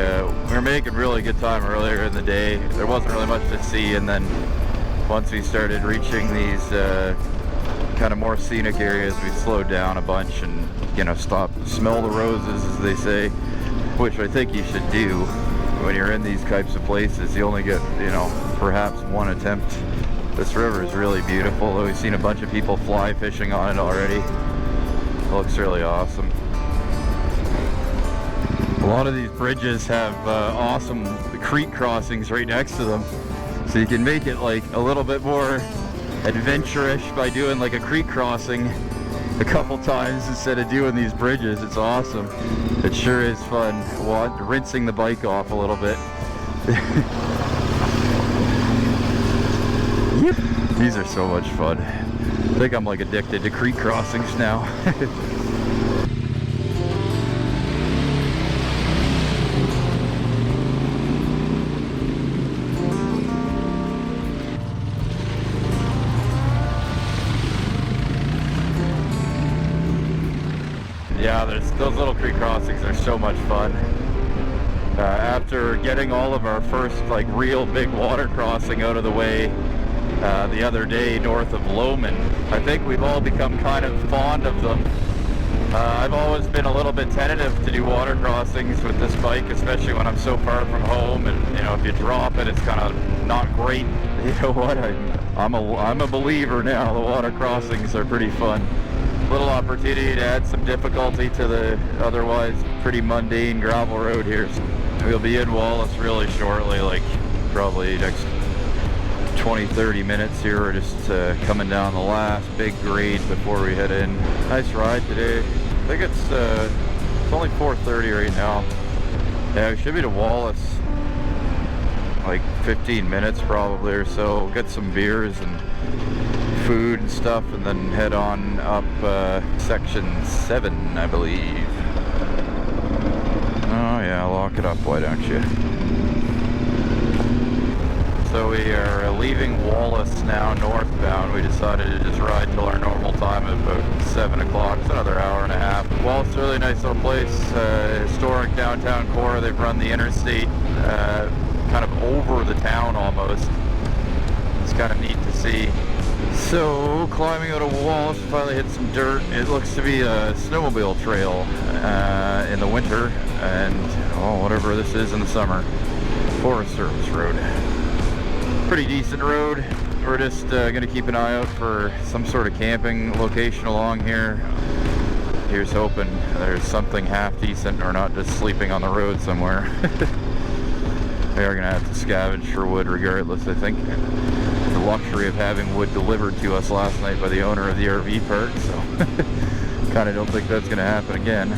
were making really good time earlier in the day. There wasn't really much to see, and then once we started reaching these kind of more scenic areas, we slowed down a bunch and, you know, stopped, smell the roses, as they say, which I think you should do when you're in these types of places. You only get, you know, perhaps one attempt. This river is really beautiful. We've seen a bunch of people fly fishing on it already. It looks really awesome. A lot of these bridges have awesome creek crossings right next to them, so you can make it like a little bit more adventurous by doing like a creek crossing a couple times instead of doing these bridges. It's awesome. It sure is fun. Rinsing the bike off a little bit. Yep. These are so much fun. I think I'm like addicted to creek crossings now. Yeah, those little creek crossings are so much fun. After getting all of our first like real big water crossing out of the way the other day north of Lowman, I think we've all become kind of fond of them. I've always been a little bit tentative to do water crossings with this bike, especially when I'm so far from home, and you know, if you drop it, it's kind of not great. You know what? I'm a believer now. The water crossings are pretty fun. Little opportunity to add some difficulty to the otherwise pretty mundane gravel road here. We'll be in Wallace really shortly, like probably next 20-30 minutes here. We're just coming down the last big grade before we head in. Nice ride today. I think it's only 4:30 right now. Yeah, we should be to Wallace like 15 minutes probably or so. We'll get some beers and food and stuff, and then head on up section 7, I believe. Oh yeah, lock it up, why don't you? So we are leaving Wallace now northbound. We decided to just ride till our normal time at about 7 o'clock. It's another hour and a half. Wallace is a really nice little place. Historic downtown core. They've run the interstate kind of over the town almost. It's kind of neat to see. So, climbing out of Wallace, finally hit some dirt. It looks to be a snowmobile trail in the winter, and whatever this is in the summer. Forest Service Road. Pretty decent road. We're just going to keep an eye out for some sort of camping location along here. Here's hoping there's something half decent, or not just sleeping on the road somewhere. We are going to have to scavenge for wood regardless, I think. The luxury of having wood delivered to us last night by the owner of the RV park, so kind of don't think that's going to happen again.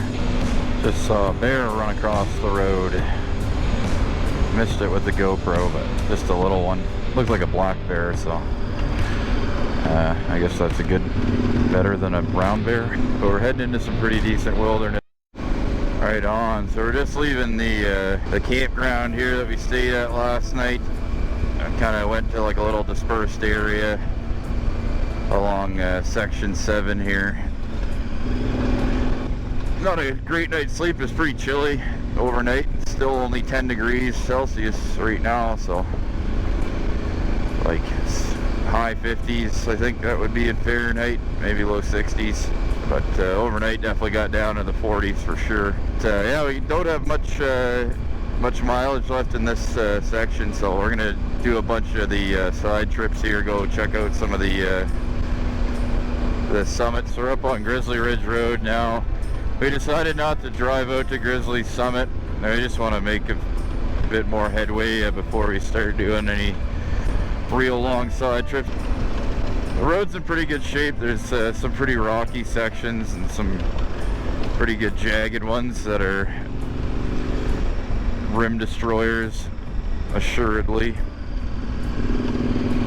Just saw a bear run across the road. Missed it with the GoPro, but just a little one. Looks like a black bear, so I guess that's better than a brown bear. But we're heading into some pretty decent wilderness. All Right on. So we're just leaving the campground here that we stayed at last night. I kind of went to like a little dispersed area along section 7 here. Not a great night's sleep. It's pretty chilly overnight. It's still only 10 degrees Celsius right now, so like high 50s. I think that would be in Fahrenheit, maybe low 60s. But overnight definitely got down to the 40s for sure. But, yeah, we don't have much mileage left in this section, so we're gonna do a bunch of the side trips here, go check out some of the summits. We're up on Grizzly Ridge Road now. We decided not to drive out to Grizzly Summit. I just want to make a bit more headway before we start doing any real long side trips. The road's in pretty good shape. There's some pretty rocky sections and some pretty good jagged ones that are rim destroyers, assuredly.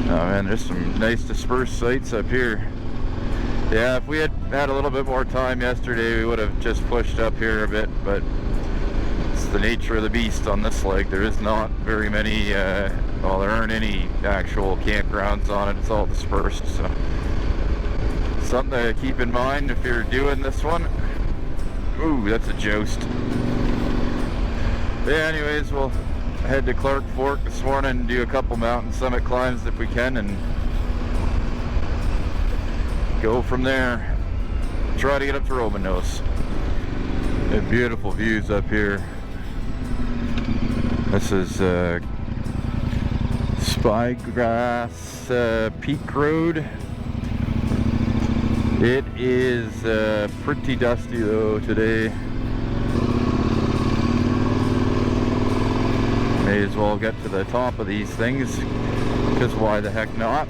Oh man, there's some nice dispersed sites up here. Yeah, if we had had a little bit more time yesterday, we would have just pushed up here a bit, but it's the nature of the beast on this leg. There is not very many, well, there aren't any actual campgrounds on it. It's all dispersed, so something to keep in mind if you're doing this one. Ooh, that's a joust. But yeah, anyways, we'll head to Clark Fork this morning and do a couple mountain summit climbs if we can, and go from there. Try to get up to Roman Nose. They have beautiful views up here. This is Spygrass Peak Road. It is pretty dusty though today. May as well get to the top of these things, because why the heck not?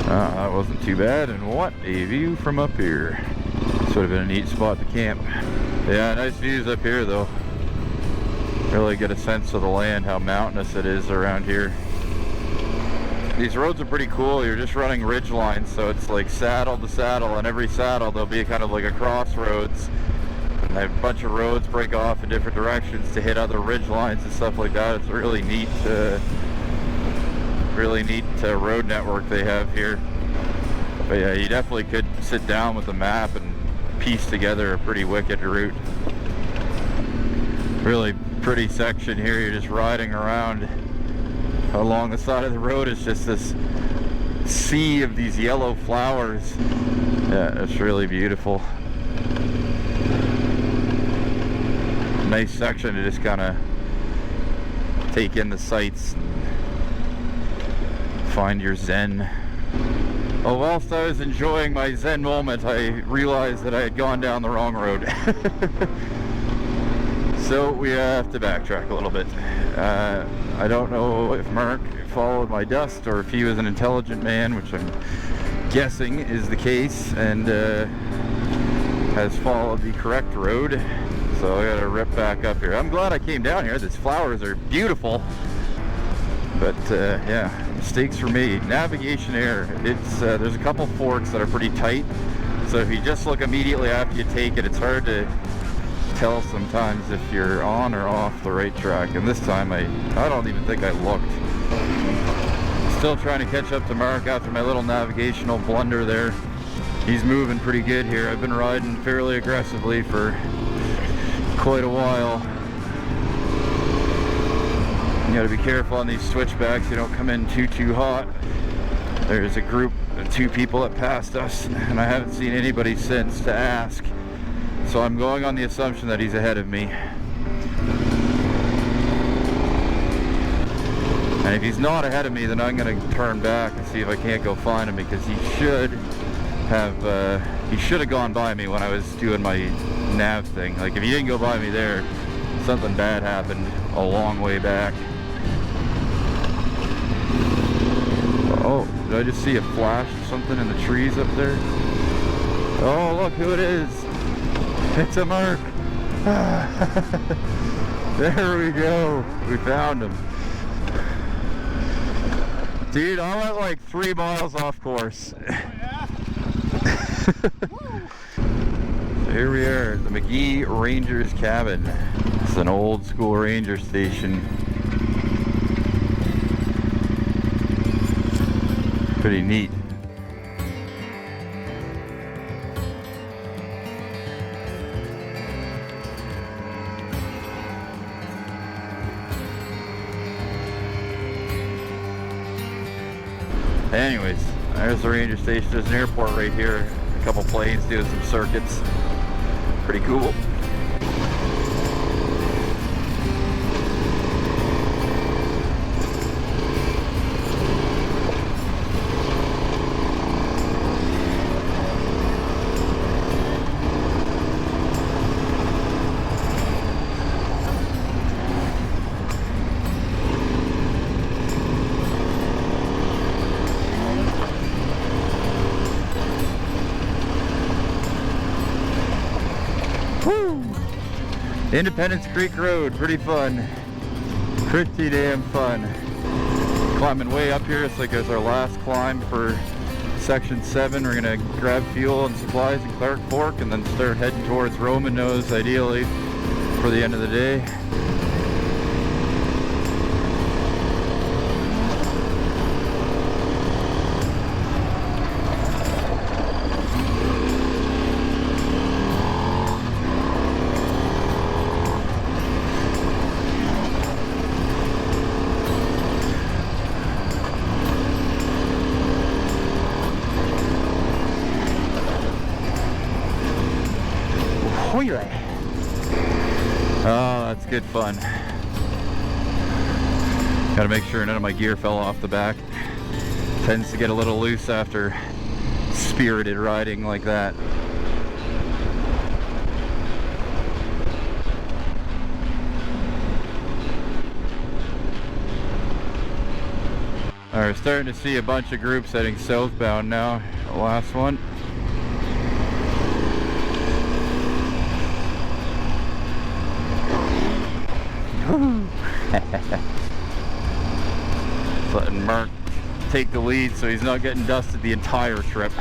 That wasn't too bad, and what a view from up here. This would have been a neat spot to camp. Yeah, nice views up here though. Really get a sense of the land, how mountainous it is around here. These roads are pretty cool. You're just running ridge lines, so it's like saddle to saddle, and every saddle there'll be kind of like a crossroads. And a bunch of roads break off in different directions to hit other ridge lines and stuff like that. It's a really neat road network they have here. But yeah, you definitely could sit down with a map and piece together a pretty wicked route. Really pretty section here. You're just riding around along the side of the road. It's just this sea of these yellow flowers. Yeah, it's really beautiful. Nice section to just kind of take in the sights and find your zen. Oh, whilst I was enjoying my zen moment, I realized that I had gone down the wrong road. So we have to backtrack a little bit. I don't know if Mark followed my dust or if he was an intelligent man, which I'm guessing is the case, and has followed the correct road. So I gotta rip back up here. I'm glad I came down here. These flowers are beautiful. But yeah, mistakes were made. Navigation error. It's there's a couple forks that are pretty tight. So if you just look immediately after you take it, it's hard to tell sometimes if you're on or off the right track. And this time I don't even think I looked. Still trying to catch up to Mark after my little navigational blunder there. He's moving pretty good here. I've been riding fairly aggressively for quite a while. You gotta be careful on these switchbacks. You don't come in too hot. There's a group of 2 people that passed us, and I haven't seen anybody since to ask. So I'm going on the assumption that he's ahead of me. And if he's not ahead of me, then I'm gonna turn back and see if I can't go find him, because he should have gone by me when I was doing my nav thing. Like if he didn't go by me there, something bad happened a long way back. Oh, did I just see a flash of something in the trees up there? Oh, look who it is. It's a Mark. There we go. We found him. Dude, I went like 3 miles off course. So here we are at the McGee Ranger's Cabin. It's an old school ranger station. Pretty neat. Anyways, there's the ranger station. There's an airport right here. A couple planes doing some circuits. Pretty cool. Independence Creek Road, pretty fun. Pretty damn fun. Climbing way up here, it's like it's our last climb for section 7. We're gonna grab fuel and supplies in Clark Fork and then start heading towards Roman Nose, ideally, for the end of the day. Oh, that's good fun. Gotta make sure none of my gear fell off the back. Tends to get a little loose after spirited riding like that. Alright, we're starting to see a bunch of groups heading southbound now. The last one. Letting Mark take the lead so he's not getting dusted the entire trip.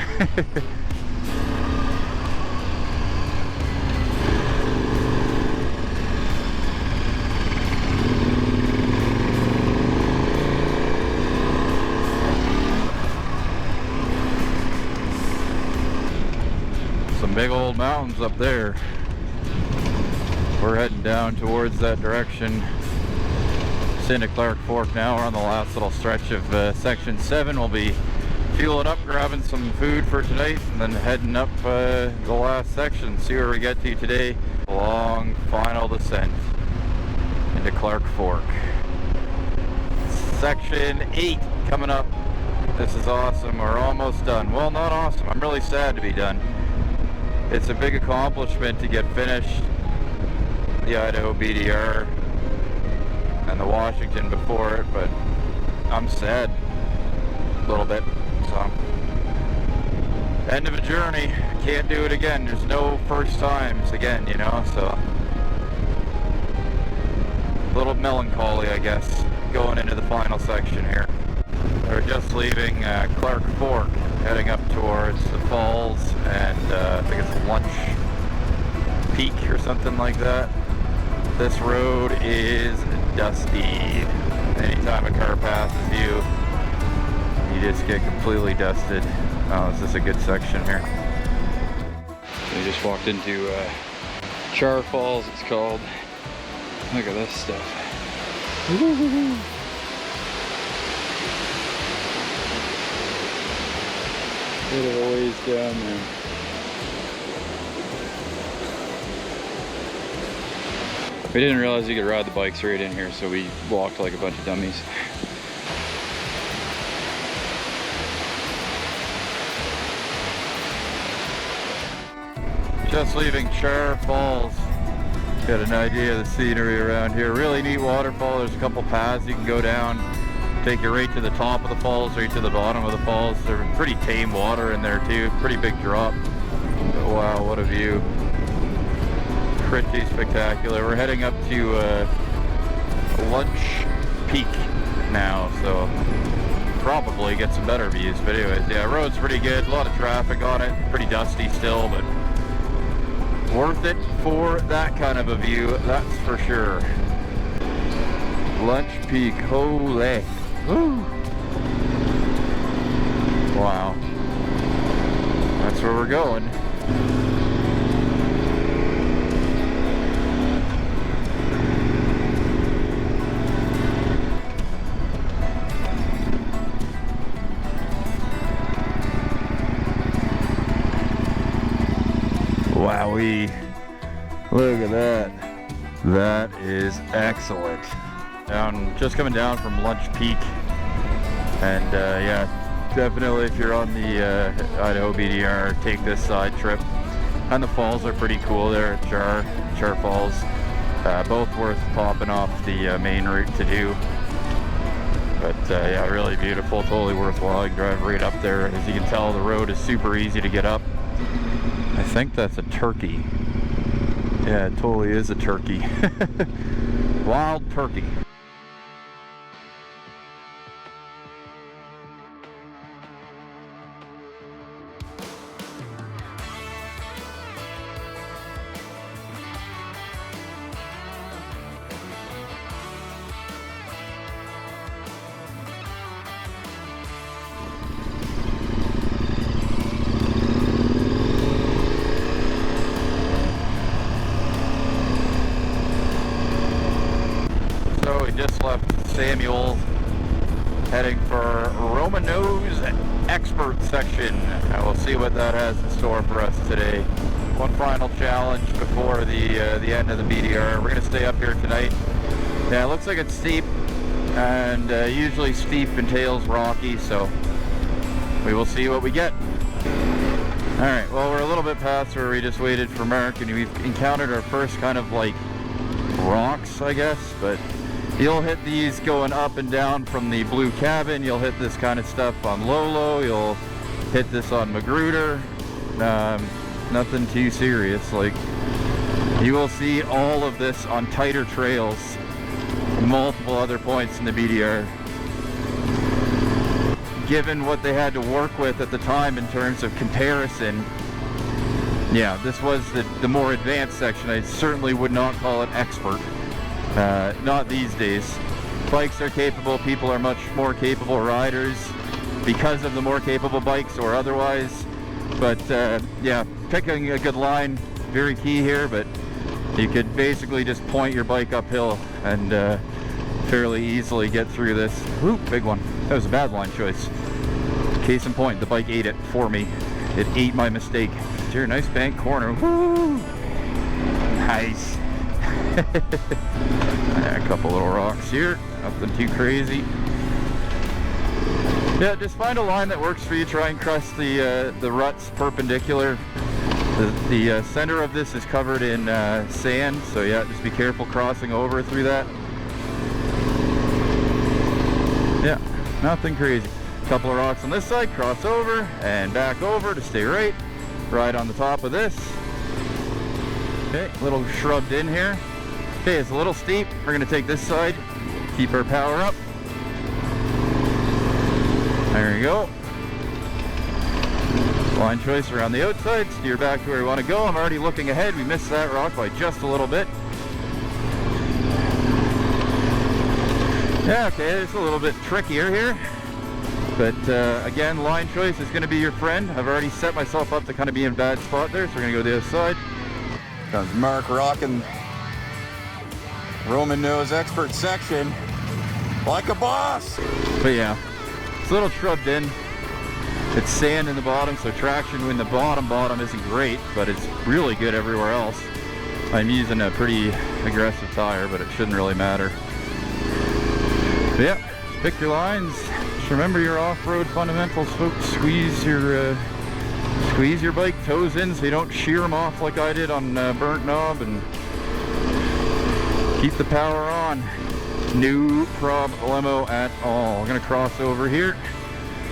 Some big old mountains up there. We're heading down towards that direction. Just into Clark Fork now. We're on the last little stretch of section 7. We'll be fueling up, grabbing some food for tonight, and then heading up the last section. See where we get to today. Long final descent into Clark Fork. Section 8 coming up. This is awesome. We're almost done. Well, not awesome. I'm really sad to be done. It's a big accomplishment to get finished. The IDBDR and the Washington before it, but I'm sad a little bit. So, end of a journey. Can't do it again. There's no first times again, you know. So, a little melancholy, I guess, going into the final section here. We're just leaving Clark Fork, heading up towards the falls, and I think it's Lunch Peak or something like that. This road is dusty. Anytime a car passes you just get completely dusted. Oh, this is a good section here. We just walked into Char Falls, it's called. Look at this stuff. Bit of a ways down there. We didn't realize you could ride the bikes right in here, so we walked like a bunch of dummies. Just leaving Char Falls. Got an idea of the scenery around here. Really neat waterfall. There's a couple paths you can go down. Take you right to the top of the falls, right to the bottom of the falls. There's pretty tame water in there too. Pretty big drop. But wow, what a view. Pretty spectacular. We're heading up to Lunch Peak now, so probably get some better views. But anyways, yeah, road's pretty good. A lot of traffic on it. Pretty dusty still, but worth it for that kind of a view, that's for sure. Lunch Peak, holy. Woo. Wow. That's where we're going. Wowee. Look at that. That is excellent. Just coming down from Lunch Peak. And yeah, definitely if you're on the IDBDR, take this side trip. And the falls are pretty cool there at Char Falls. Both worth popping off the main route to do. But yeah, really beautiful, totally worthwhile. You can drive right up there. As you can tell, the road is super easy to get up. I think that's a turkey. Yeah, it totally is a turkey. Wild turkey. So we just left Samuel, heading for Roman Nose Expert section. And we'll see what that has in store for us today. One final challenge before the end of the BDR. We're gonna stay up here tonight. Yeah, it looks like it's steep, and usually steep entails rocky, so we will see what we get. All right, well, we're a little bit past where we just waited for Mark, and we've encountered our first kind of like rocks, I guess, but you'll hit these going up and down from the Blue Cabin. You'll hit this kind of stuff on Lolo. You'll hit this on Magruder. Nothing too serious. Like, you will see all of this on tighter trails, multiple other points in the BDR. Given what they had to work with at the time in terms of comparison, yeah, this was the more advanced section. I certainly would not call it expert. Not these days. Bikes are capable, people are much more capable riders because of the more capable bikes or otherwise. But yeah, picking a good line, very key here, but you could basically just point your bike uphill and fairly easily get through this. Ooh, big one. That was a bad line choice. Case in point, the bike ate it for me. It ate my mistake. Here, nice bank corner. Woo! Nice. A couple little rocks here, nothing too crazy. Yeah, just find a line that works for you. Try and cross the ruts perpendicular. The center of this is covered in sand, so yeah, just be careful crossing over through that. Yeah, nothing crazy. Couple of rocks on this side, cross over and back over to stay right. Ride on the top of this. Okay, a little shrubbed in here. Okay, it's a little steep. We're going to take this side, keep our power up. There you go. Line choice around the outside, steer back to where we want to go. I'm already looking ahead. We missed that rock by just a little bit. Yeah, okay, it's a little bit trickier here. But again, line choice is going to be your friend. I've already set myself up to kind of be in a bad spot there, so we're going to go the other side. Comes Mark rocking Roman Nose Expert section like a boss. But yeah, it's a little shrubbed in. It's sand in the bottom, so traction in the bottom isn't great, but it's really good everywhere else. I'm using a pretty aggressive tire, but it shouldn't really matter. But yeah, pick your lines. Just remember your off-road fundamentals, folks. Squeeze your bike toes in so you don't shear them off like I did on Burnt Knob, and keep the power on. No problemo at all. I'm gonna cross over here.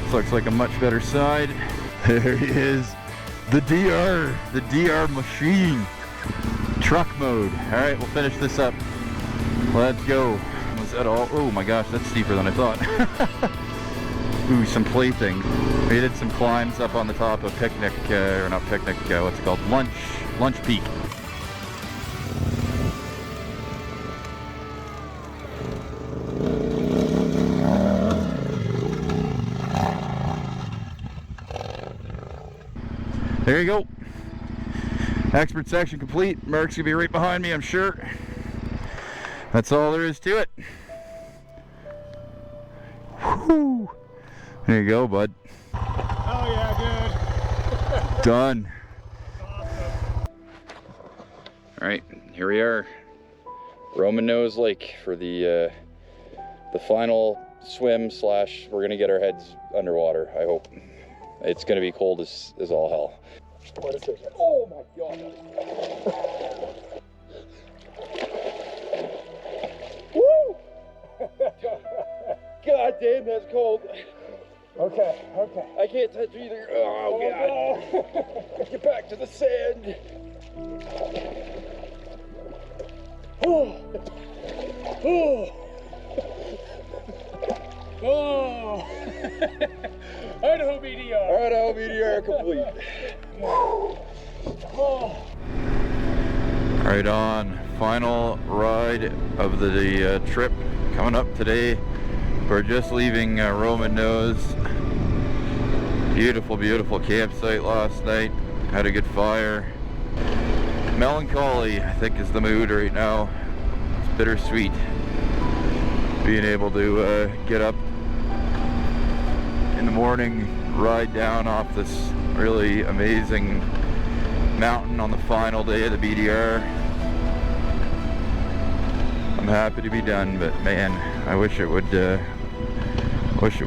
This looks like a much better side. There he is. The DR machine. Truck mode. All right, we'll finish this up. Let's go. Was that all? Oh my gosh, that's steeper than I thought. Ooh, some playthings. We did some climbs up on the top of Picnic, or not Picnic, what's it called? Lunch Peak. There you go. Expert section complete. Mark's gonna be right behind me, I'm sure. That's all there is to it. Whew. There you go, bud. Oh yeah, good. Done. Awesome. All right, here we are, Roman Nose Lake for the final swim slash we're gonna get our heads underwater. I hope. It's gonna be cold as all hell. What is it? Oh my god! Woo! God damn, that's cold. Okay. I can't touch either. Oh god! Get back to the sand. Oh. IDBDR. IDBDR complete. Right on. Final ride of the trip coming up today. We're just leaving Roman Nose. Beautiful, beautiful campsite last night. Had a good fire. Melancholy, I think, is the mood right now. It's bittersweet. Being able to get up in the morning, ride down off this really amazing mountain on the final day of the BDR. I'm happy to be done, but man, I wish it would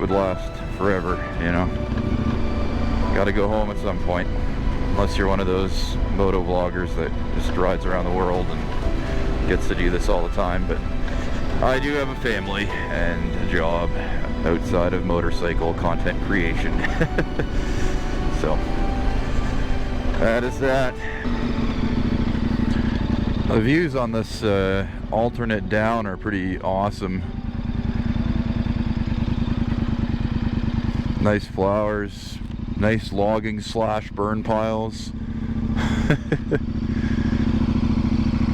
last forever, you know. Gotta go home at some point, unless you're one of those moto vloggers that just rides around the world and gets to do this all the time. But I do have a family and a job outside of motorcycle content creation. So that is that. The views on this alternate down are pretty awesome. Nice flowers, nice logging slash burn piles.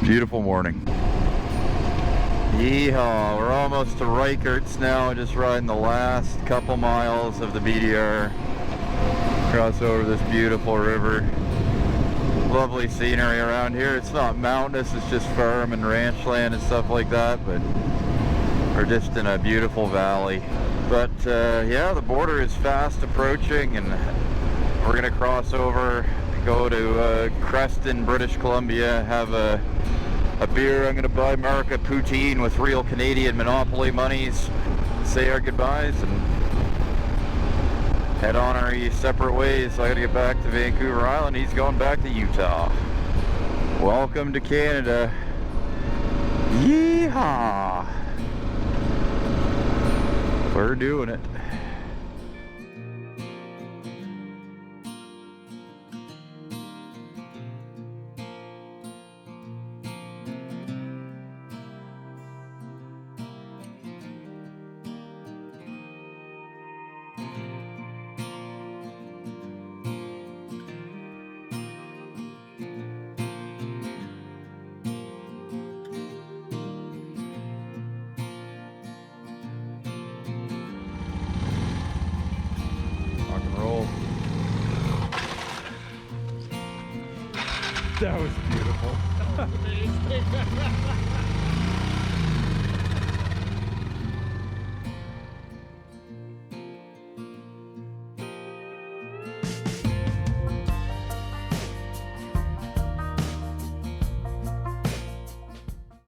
Beautiful morning. Yeehaw, we're almost to Reichert's now, just riding the last couple miles of the BDR. Cross over this beautiful river. Lovely scenery around here. It's not mountainous, it's just farm and ranch land and stuff like that, but we're just in a beautiful valley. But yeah, the border is fast approaching, and we're gonna cross over, go to Creston, British Columbia, have a beer. I'm gonna buy Mark a poutine with real Canadian Monopoly monies, say our goodbyes, and head on our separate ways. So I gotta get back to Vancouver Island. He's going back to Utah. Welcome to Canada. Yeehaw! We're doing it. That was beautiful. Amazing.